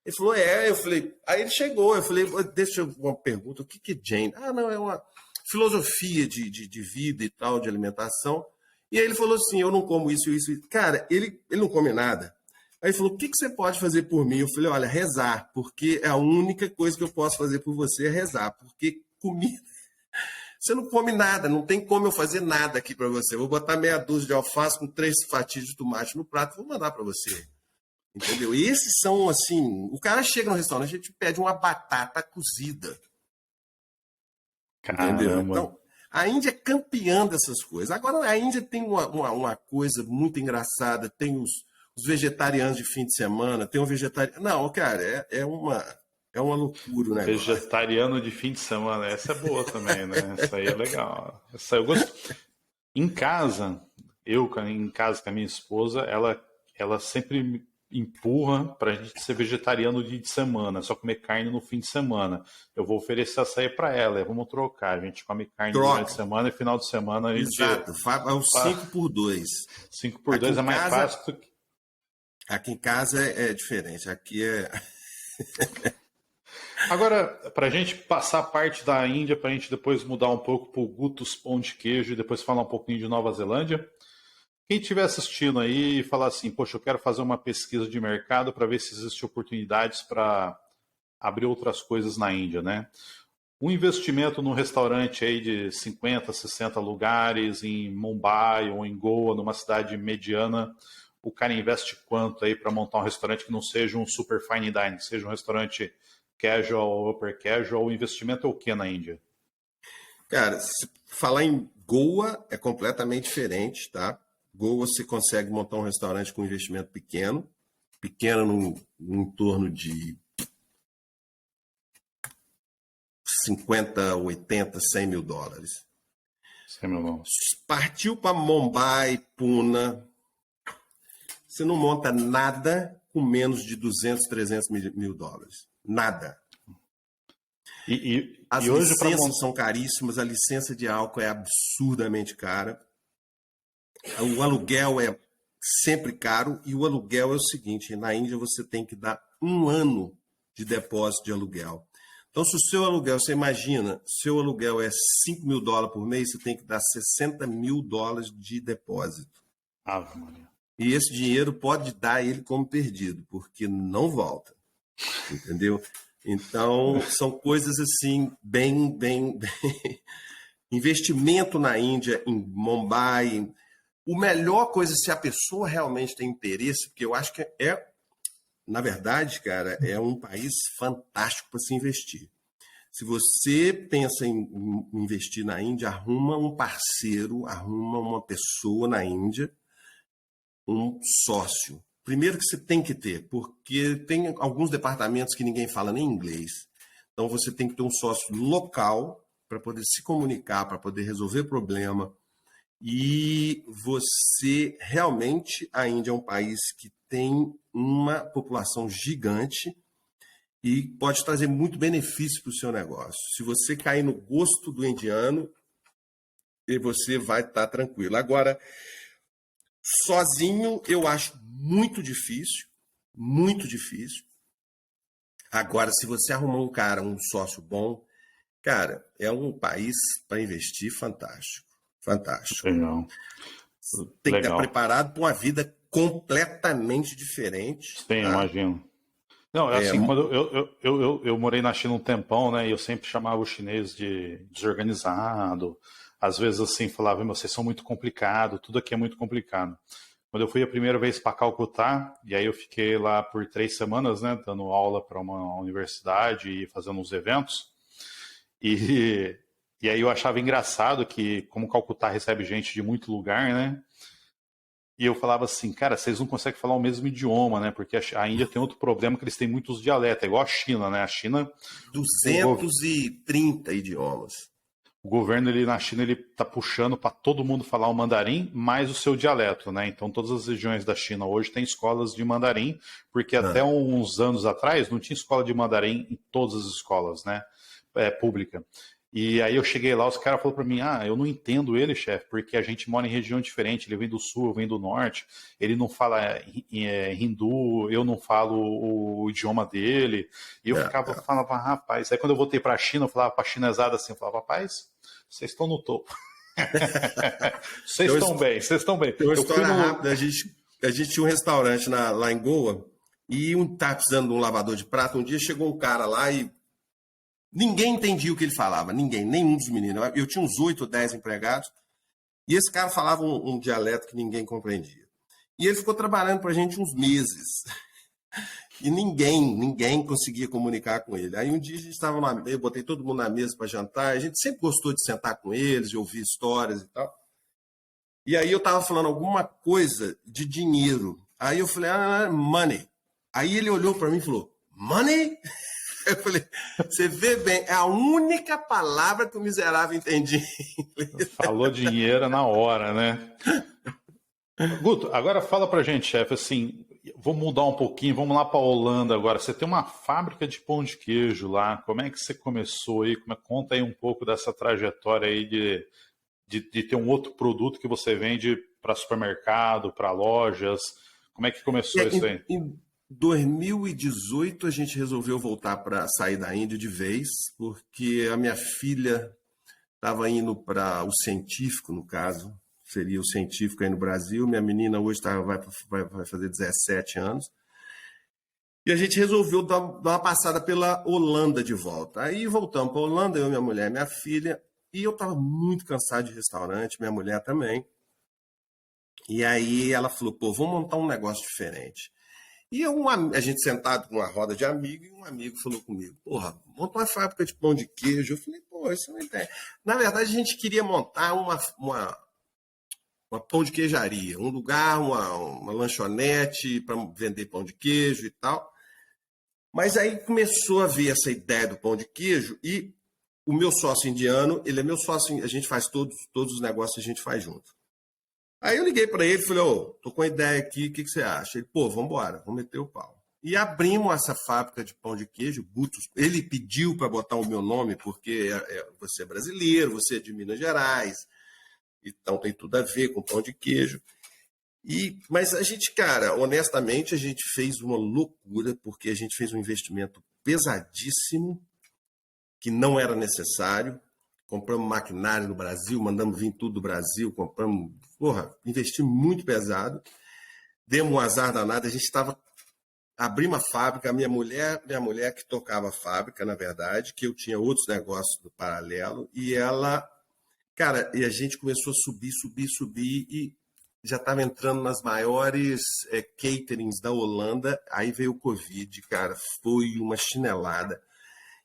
Ele falou, eu falei, aí ele chegou, eu falei, deixa eu uma pergunta, o que é Jane? Ah, não, é uma filosofia de vida e tal, de alimentação. E aí ele falou assim, eu não como isso, isso, isso. Cara, ele não come nada. Aí ele falou, o que você pode fazer por mim? Eu falei, olha, rezar, porque a única coisa que eu posso fazer por você é rezar, porque comida você não come nada, não tem como eu fazer nada aqui para você. Eu vou botar meia dúzia de alface com 3 fatias de tomate no prato, vou mandar para você. Entendeu? E esses são assim, o cara chega no restaurante, a gente pede uma batata cozida, entendeu? Caramba. Então, a Índia é campeã dessas coisas. Agora, a Índia tem uma coisa muito engraçada, tem os vegetarianos de fim de semana, tem um vegetariano. Não, cara, é uma loucura o negócio. Vegetariano de fim de semana. Essa é boa também, né? Essa aí é legal. Essa eu gosto. Em casa, em casa com a minha esposa, ela sempre me empurra para a gente ser vegetariano de semana, só comer carne no fim de semana. Eu vou oferecer açaí para ela, vamos trocar. A gente come carne durante a Troca. semana e final de semana a gente Exato, é um faz 5 por 2. 5 por Aqui 2 em é mais casa, fácil do que. aqui em casa é diferente. Aqui é. Agora, para a gente passar a parte da Índia, para a gente depois mudar um pouco para o Gutos Pão de Queijo e depois falar um pouquinho de Nova Zelândia. Quem estiver assistindo aí e falar assim, poxa, eu quero fazer uma pesquisa de mercado para ver se existem oportunidades para abrir outras coisas na Índia, né? Um investimento num restaurante aí de 50, 60 lugares em Mumbai ou em Goa, numa cidade mediana, o cara investe quanto aí para montar um restaurante que não seja um super fine dining, que seja um restaurante casual ou upper casual, o investimento é o que na Índia? Cara, se falar em Goa é completamente diferente, tá? Goa você consegue montar um restaurante com investimento pequeno, em torno de 50, 80, 100 mil dólares. 100 mil dólares. Partiu para Mumbai, Pune, você não monta nada com menos de 200, 300 mil dólares. Nada. As hoje licenças são caríssimas, a licença de álcool é absurdamente cara. O aluguel é sempre caro, e o aluguel é o seguinte: na Índia você tem que dar 1 ano de depósito de aluguel. Então, se o seu aluguel, você imagina, seu aluguel é 5 mil dólares por mês, você tem que dar 60 mil dólares de depósito. Ave Maria. E esse dinheiro pode dar ele como perdido, porque não volta. Entendeu? Então, são coisas assim, bem. Investimento na Índia, em Mumbai. O melhor coisa, se a pessoa realmente tem interesse, porque eu acho que na verdade, cara, é um país fantástico para se investir. Se você pensa em investir na Índia, arruma um parceiro, arruma uma pessoa na Índia, um sócio. Primeiro que você tem que ter, porque tem alguns departamentos que ninguém fala nem inglês. Então você tem que ter um sócio local para poder se comunicar, para poder resolver problema. E você realmente, a Índia é um país que tem uma população gigante e pode trazer muito benefício para o seu negócio. Se você cair no gosto do indiano, você vai estar tranquilo. Agora, sozinho eu acho muito difícil, muito difícil. Agora, se você arrumar um cara, um sócio bom, cara, é um país para investir fantástico. Fantástico. Legal. Tem que estar preparado para uma vida completamente diferente. Sim, tá? Imagino. Não, é assim, quando eu morei na China um tempão, né, e eu sempre chamava o chinês de desorganizado. Às vezes, assim, falava, vocês são muito complicados, tudo aqui é muito complicado. Quando eu fui a primeira vez para Calcutá, e aí eu fiquei lá por 3 semanas, né, dando aula para uma universidade e fazendo uns eventos. E aí eu achava engraçado que, como Calcutá recebe gente de muito lugar, né? E eu falava assim, cara, vocês não conseguem falar o mesmo idioma, né? Porque a Índia tem outro problema, que eles têm muitos dialetos, é igual a China, né? A China... 230 idiomas. O governo na China ele tá puxando para todo mundo falar o mandarim mais o seu dialeto, né? Então todas as regiões da China hoje têm escolas de mandarim, porque até uns anos atrás não tinha escola de mandarim em todas as escolas, né? Pública. E aí eu cheguei lá, os caras falaram para mim, eu não entendo ele, chefe, porque a gente mora em região diferente, ele vem do sul, eu venho do norte, ele não fala hindu, eu não falo o idioma dele, e eu falava, rapaz, aí quando eu voltei para a China, eu falava para a chinesada assim, eu falava, rapaz, vocês estão no topo. Vocês estão bem. Tem uma história rápida, a gente tinha um restaurante lá em Goa, e estava precisando de um lavador de prato, um dia chegou um cara lá e ninguém entendia o que ele falava, nenhum dos meninos. Eu tinha uns 8 ou 10 empregados, e esse cara falava um dialeto que ninguém compreendia. E ele ficou trabalhando para a gente uns meses, e ninguém conseguia comunicar com ele. Aí um dia a gente estava eu botei todo mundo na mesa para jantar, a gente sempre gostou de sentar com eles, de ouvir histórias e tal. E aí eu estava falando alguma coisa de dinheiro. Aí eu falei, money. Aí ele olhou para mim e falou, money? Eu falei, você vê bem, é a única palavra que o miserável entendia. Falou dinheiro na hora, né? Guto, agora fala pra gente, chefe, assim, vamos mudar um pouquinho, vamos lá pra Holanda agora. Você tem uma fábrica de pão de queijo lá, como é que você começou aí? Conta aí um pouco dessa trajetória aí de ter um outro produto que você vende para supermercado, para lojas. Como é que começou isso aí? Em 2018 a gente resolveu voltar para sair da Índia de vez, porque a minha filha estava indo para o científico, no caso, seria o científico aí no Brasil. Minha menina hoje vai fazer 17 anos. E a gente resolveu dar uma passada pela Holanda de volta. Aí voltamos para a Holanda, eu, minha mulher e minha filha, e eu estava muito cansado de restaurante, minha mulher também. E aí ela falou, vamos montar um negócio diferente. E a gente sentado com uma roda de amigos, e um amigo falou comigo, monta uma fábrica de pão de queijo. Eu falei, isso é uma ideia. Na verdade, a gente queria montar uma pão de queijaria, um lugar, uma lanchonete para vender pão de queijo e tal. Mas aí começou a ver essa ideia do pão de queijo e o meu sócio indiano, ele é meu sócio, a gente faz todos os negócios, a gente faz junto. Aí eu liguei para ele e falei, tô com uma ideia aqui, o que você acha? Ele, vamos embora, vamos meter o pau. E abrimos essa fábrica de pão de queijo, Gutos. Ele pediu para botar o meu nome, porque você é brasileiro, você é de Minas Gerais, então tem tudo a ver com pão de queijo. Mas a gente, cara, honestamente, a gente fez uma loucura, porque a gente fez um investimento pesadíssimo, que não era necessário. Compramos maquinário no Brasil, mandamos vir tudo do Brasil, compramos, investimos muito pesado. Demos um azar danado, a gente estava... Abrimos a fábrica, a minha mulher que tocava a fábrica, na verdade, que eu tinha outros negócios no paralelo, e ela... Cara, e a gente começou a subir, e já estava entrando nas maiores caterings da Holanda, aí veio o Covid, cara, foi uma chinelada.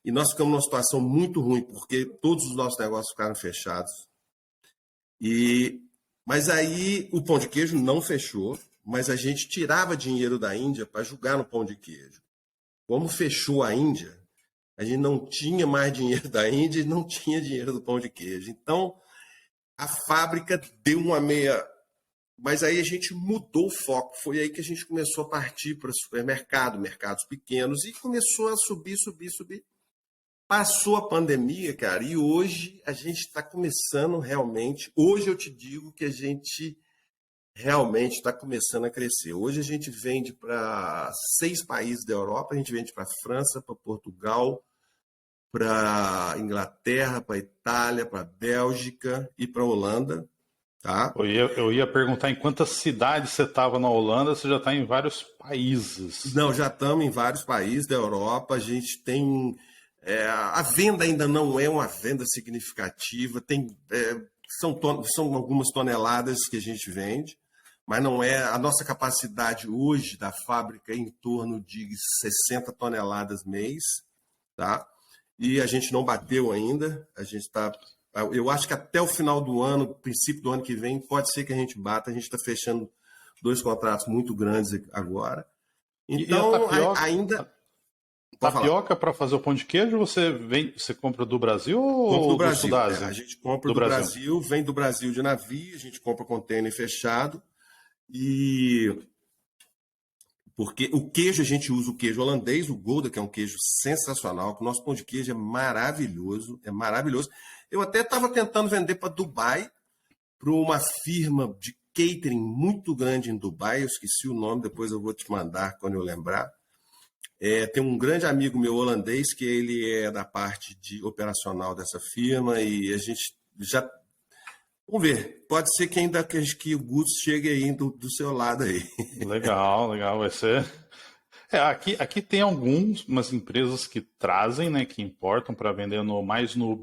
E nós ficamos numa situação muito ruim, porque todos os nossos negócios ficaram fechados. Mas aí o pão de queijo não fechou, mas a gente tirava dinheiro da Índia para jogar no pão de queijo. Como fechou a Índia, a gente não tinha mais dinheiro da Índia e não tinha dinheiro do pão de queijo. Então, a fábrica deu uma meia... Mas aí a gente mudou o foco. Foi aí que a gente começou a partir para supermercado, mercados pequenos, e começou a subir. Passou a pandemia, cara, e hoje a gente está começando realmente... Hoje eu te digo que a gente realmente está começando a crescer. Hoje a gente vende para 6 países da Europa, a gente vende para a França, para Portugal, para Inglaterra, para Itália, para Bélgica e para Holanda, tá? Eu ia perguntar em quantas cidades você estava na Holanda, você já está em vários países. Não, já estamos em vários países da Europa, a gente tem... a venda ainda não é uma venda significativa, são algumas toneladas que a gente vende, mas não é... A nossa capacidade hoje da fábrica é em torno de 60 toneladas mês, tá? E a gente não bateu ainda, a gente está... Eu acho que até o final do ano, princípio do ano que vem, pode ser que a gente bata, a gente está fechando 2 contratos muito grandes agora. Então, ainda... Tapioca para fazer o pão de queijo, você compra do Brasil ou compra do Brasil? Sul da Ásia? A gente compra do Brasil, vem do Brasil de navio, a gente compra container fechado. Porque o queijo, a gente usa o queijo holandês, o Gouda, que é um queijo sensacional, que o nosso pão de queijo é maravilhoso, é maravilhoso. Eu até estava tentando vender para Dubai, para uma firma de catering muito grande em Dubai, eu esqueci o nome, depois eu vou te mandar quando eu lembrar. Tem um grande amigo meu holandês que ele é da parte de operacional dessa firma e a gente já... Vamos ver, pode ser que ainda que o Guto chegue aí do seu lado aí. Legal, vai ser... aqui tem umas empresas que trazem, né, que importam para vender mais no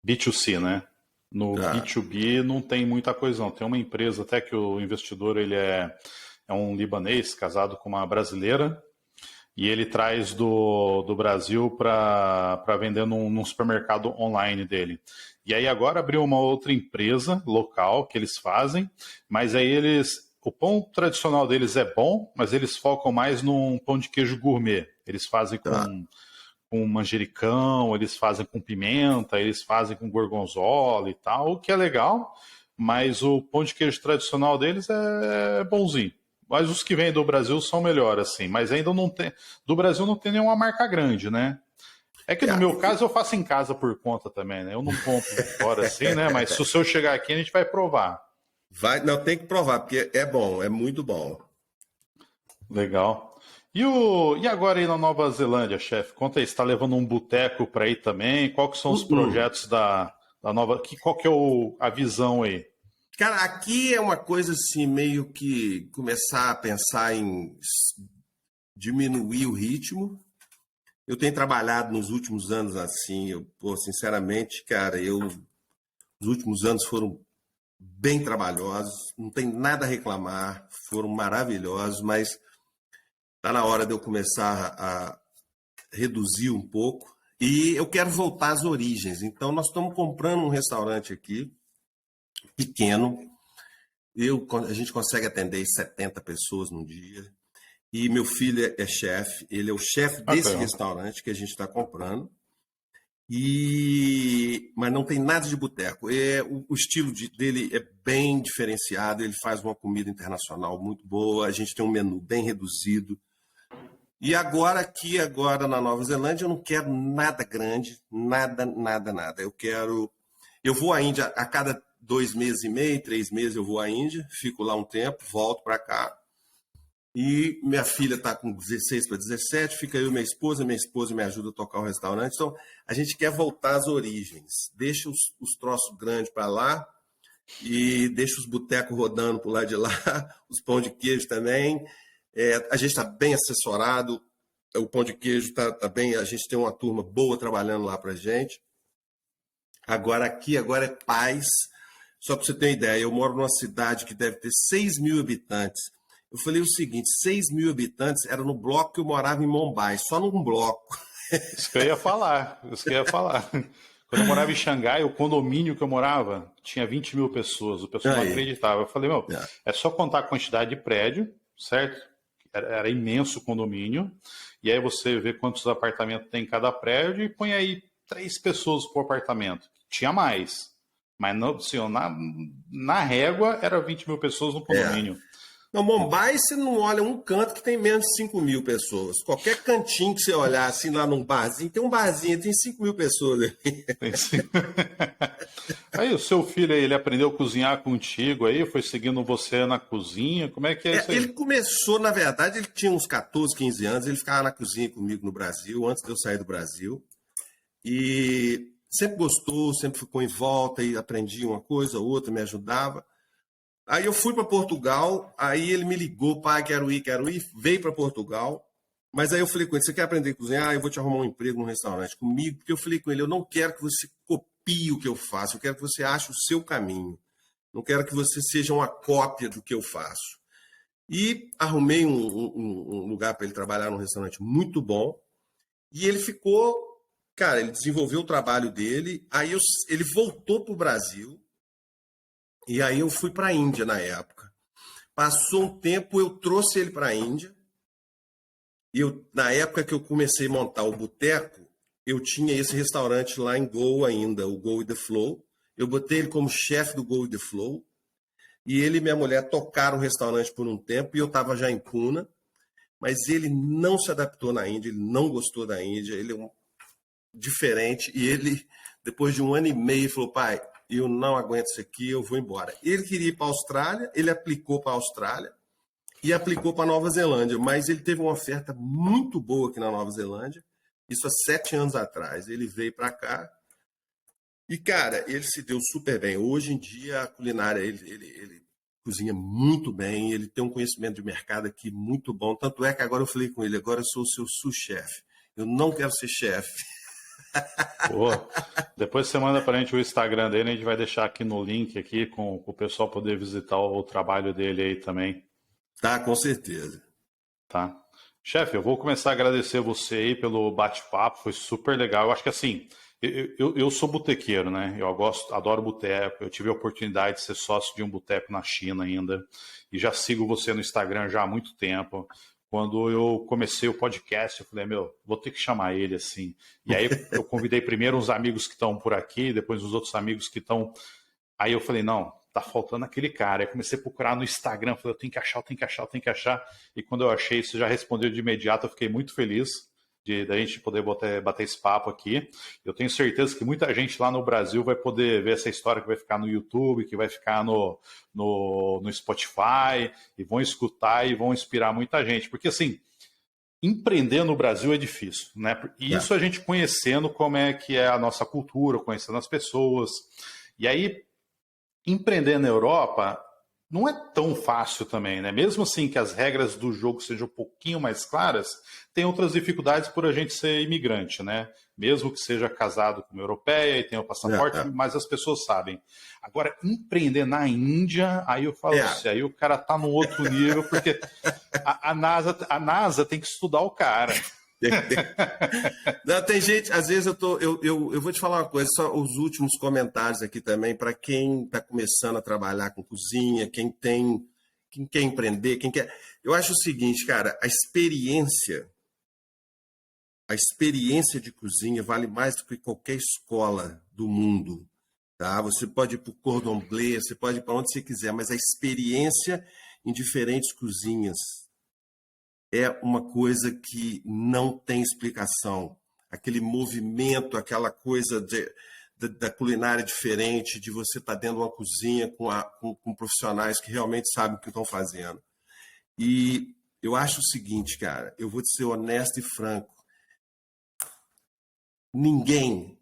B2C, né? No B2B não tem muita coisa não. Tem uma empresa até que o investidor ele é um libanês casado com uma brasileira e ele traz do Brasil para vender num supermercado online dele. E aí agora abriu uma outra empresa local que eles fazem, mas aí o pão tradicional deles é bom, mas eles focam mais num pão de queijo gourmet. Eles fazem com manjericão, eles fazem com pimenta, eles fazem com gorgonzola e tal, o que é legal, mas o pão de queijo tradicional deles é bonzinho. Mas os que vêm do Brasil são melhores, assim. Mas ainda não tem... Do Brasil não tem nenhuma marca grande, né? É que no meu caso eu faço em casa por conta também, né? Eu não compro fora assim, né? Mas se o senhor chegar aqui, a gente vai provar. Não, tem que provar, porque é bom, é muito bom. Legal. E agora aí na Nova Zelândia, chefe? Conta aí, você está levando um boteco para aí também? Qual que são os projetos da Nova... Qual que é a visão aí? Cara, aqui é uma coisa assim, meio que começar a pensar em diminuir o ritmo. Eu tenho trabalhado nos últimos anos assim, sinceramente, cara, os últimos anos foram bem trabalhosos, não tem nada a reclamar, foram maravilhosos, mas tá na hora de eu começar a reduzir um pouco e eu quero voltar às origens. Então, nós estamos comprando um restaurante aqui, pequeno. A gente consegue atender 70 pessoas num dia. E meu filho é chefe, ele é o chefe desse restaurante que a gente está comprando. Mas não tem nada de boteco. O estilo dele é bem diferenciado, ele faz uma comida internacional muito boa, a gente tem um menu bem reduzido. E agora na Nova Zelândia, eu não quero nada grande, nada. Eu vou à Índia a cada 2 meses e meio, 3 meses eu vou à Índia, fico lá um tempo, volto para cá. E minha filha está com 16 para 17, fica eu e minha esposa me ajuda a tocar o restaurante. Então, a gente quer voltar às origens. Deixa os troços grandes para lá e deixa os botecos rodando para o lado de lá, os pão de queijo também. A gente está bem assessorado, o pão de queijo está bem, a gente tem uma turma boa trabalhando lá para a gente. Agora é paz. Só para você ter uma ideia, eu moro numa cidade que deve ter 6 mil habitantes. Eu falei o seguinte, 6 mil habitantes era no bloco que eu morava em Mumbai, só num bloco. Isso que eu ia falar. Quando eu morava em Xangai, o condomínio que eu morava tinha 20 mil pessoas. O pessoal não acreditava. Eu falei, é só contar a quantidade de prédio, certo? Era imenso o condomínio. E aí você vê quantos apartamentos tem em cada prédio e põe aí 3 pessoas por apartamento. Tinha mais. Mas não, assim, na régua era 20 mil pessoas no condomínio. No Mumbai, você não olha um canto que tem menos de 5 mil pessoas. Qualquer cantinho que você olhar assim lá num barzinho, tem um barzinho, tem 5 mil pessoas ali. Aí o seu filho aí, ele aprendeu a cozinhar contigo aí, foi seguindo você na cozinha, como é que é isso aí? Ele começou, na verdade, ele tinha uns 14, 15 anos, ele ficava na cozinha comigo no Brasil, antes de eu sair do Brasil. E sempre gostou, sempre ficou em volta e aprendia uma coisa, outra, me ajudava. Aí eu fui para Portugal, aí ele me ligou, pai, quero ir, veio para Portugal. Mas aí eu falei com ele, você quer aprender a cozinhar? Eu vou te arrumar um emprego num restaurante comigo, porque eu falei com ele, eu não quero que você copie o que eu faço, eu quero que você ache o seu caminho. Não quero que você seja uma cópia do que eu faço. E arrumei um lugar para ele trabalhar num restaurante muito bom. E ele ficou, cara, ele desenvolveu o trabalho dele, aí ele voltou para o Brasil. E aí eu fui para a Índia na época. Passou um tempo, eu trouxe ele para a Índia. E na época que eu comecei a montar o boteco, eu tinha esse restaurante lá em Goa ainda, o Go with the Flow. Eu botei ele como chefe do Go with the Flow. E ele e minha mulher tocaram o restaurante por um tempo, e eu estava já em Pune. Mas ele não se adaptou na Índia, ele não gostou da Índia, ele é diferente. E ele, depois de 1 ano e meio, falou, pai, eu não aguento isso aqui, eu vou embora. Ele queria ir para a Austrália, ele aplicou para a Austrália e aplicou para a Nova Zelândia, mas ele teve uma oferta muito boa aqui na Nova Zelândia, isso há 7 anos atrás. Ele veio para cá e, cara, ele se deu super bem. Hoje em dia, a culinária, ele cozinha muito bem, ele tem um conhecimento de mercado aqui muito bom, tanto é que agora eu falei com ele, agora eu sou o seu sous-chefe, eu não quero ser chefe. Pô, depois você manda pra gente o Instagram dele, a gente vai deixar aqui no link aqui com o pessoal poder visitar o trabalho dele aí também. Tá, com certeza. Tá. Chefe, eu vou começar a agradecer você aí pelo bate-papo, foi super legal. Eu acho que assim, eu sou botequeiro, né? Eu adoro boteco, eu tive a oportunidade de ser sócio de um boteco na China ainda, e já sigo você no Instagram já há muito tempo. Quando eu comecei o podcast, eu falei, vou ter que chamar ele assim. E aí eu convidei primeiro uns amigos que estão por aqui, depois os outros amigos que estão... Aí eu falei, não, tá faltando aquele cara. Aí comecei a procurar no Instagram, falei, eu tenho que achar. E quando eu achei, você já respondeu de imediato, eu fiquei muito feliz da gente poder bater esse papo aqui. Eu tenho certeza que muita gente lá no Brasil vai poder ver essa história, que vai ficar no YouTube, que vai ficar no Spotify, e vão escutar e vão inspirar muita gente. Porque, assim, empreender no Brasil é difícil, né? E isso a gente conhecendo como é que é a nossa cultura, conhecendo as pessoas. E aí, empreender na Europa não é tão fácil também, né? Mesmo assim que as regras do jogo sejam um pouquinho mais claras, tem outras dificuldades por a gente ser imigrante, né? Mesmo que seja casado com uma europeia e tenha o passaporte, mas as pessoas sabem. Agora, empreender na Índia, aí eu falo assim, aí o cara tá num outro nível, porque a NASA tem que estudar o cara. Não, tem gente, às vezes eu vou te falar uma coisa, só os últimos comentários aqui também, para quem está começando a trabalhar com cozinha, quem quer empreender, quem quer. Eu acho o seguinte, cara, a experiência de cozinha vale mais do que qualquer escola do mundo. Tá? Você pode ir para o cordon bleu, você pode ir para onde você quiser, mas a experiência em diferentes cozinhas é uma coisa que não tem explicação. Aquele movimento, aquela coisa da culinária diferente, de você estar dentro de uma cozinha com profissionais que realmente sabem o que estão fazendo. E eu acho o seguinte, cara, eu vou te ser honesto e franco. Ninguém,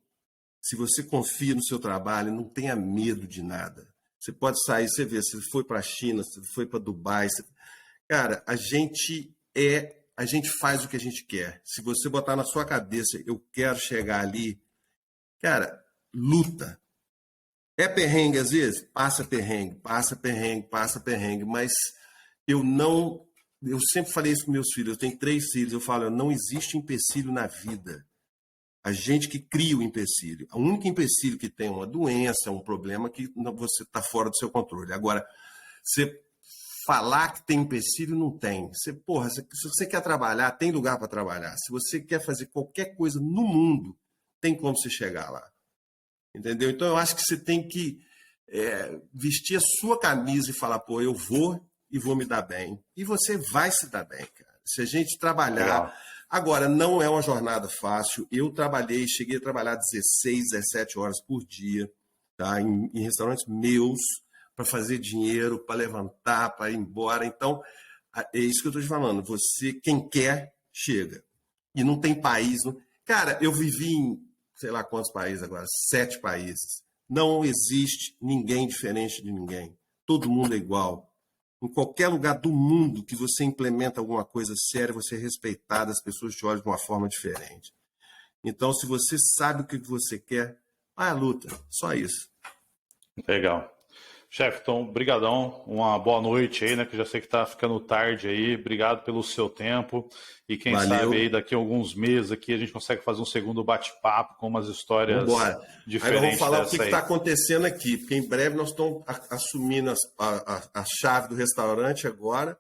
se você confia no seu trabalho, não tenha medo de nada. Você pode sair, você vê, você foi para a China, você foi para Dubai. Cara, a gente faz o que a gente quer. Se você botar na sua cabeça, eu quero chegar ali, cara, luta. É perrengue às vezes? Passa perrengue, mas eu não. Eu sempre falei isso com meus filhos, eu tenho 3 filhos, eu falo, não existe empecilho na vida. A gente que cria o empecilho. O único empecilho que tem uma doença, um problema que você está fora do seu controle. Agora, você falar que tem empecilho, não tem. Porra, se você quer trabalhar, tem lugar para trabalhar. Se você quer fazer qualquer coisa no mundo, tem como você chegar lá. Entendeu? Então, eu acho que você tem que vestir a sua camisa e falar, pô, eu vou e vou me dar bem. E você vai se dar bem, cara. Se a gente trabalhar... Legal. Agora, não é uma jornada fácil. Eu cheguei a trabalhar 16, 17 horas por dia, tá? Em restaurantes meus, para fazer dinheiro, para levantar, para ir embora. Então, é isso que eu estou te falando. Você, quem quer, chega. E não tem país. Não... Cara, eu vivi em, sei lá quantos países agora, 7 países. Não existe ninguém diferente de ninguém. Todo mundo é igual. Em qualquer lugar do mundo que você implementa alguma coisa séria, você é respeitado, as pessoas te olham de uma forma diferente. Então, se você sabe o que você quer, vai à luta. Só isso. Legal. Chefe, então, brigadão, uma boa noite aí, né, que já sei que tá ficando tarde aí, obrigado pelo seu tempo, e quem Valeu. sabe aí daqui a alguns meses aqui a gente consegue fazer um segundo bate-papo com umas histórias Vambora. diferentes. Aí nós vamos falar o que dessa está aí. acontecendo aqui, porque em breve nós estamos assumindo a chave do restaurante agora,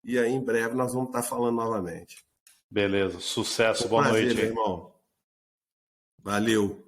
e aí em breve nós vamos estar falando novamente. Beleza, sucesso, Um boa prazer, noite meu aí. irmão. Valeu.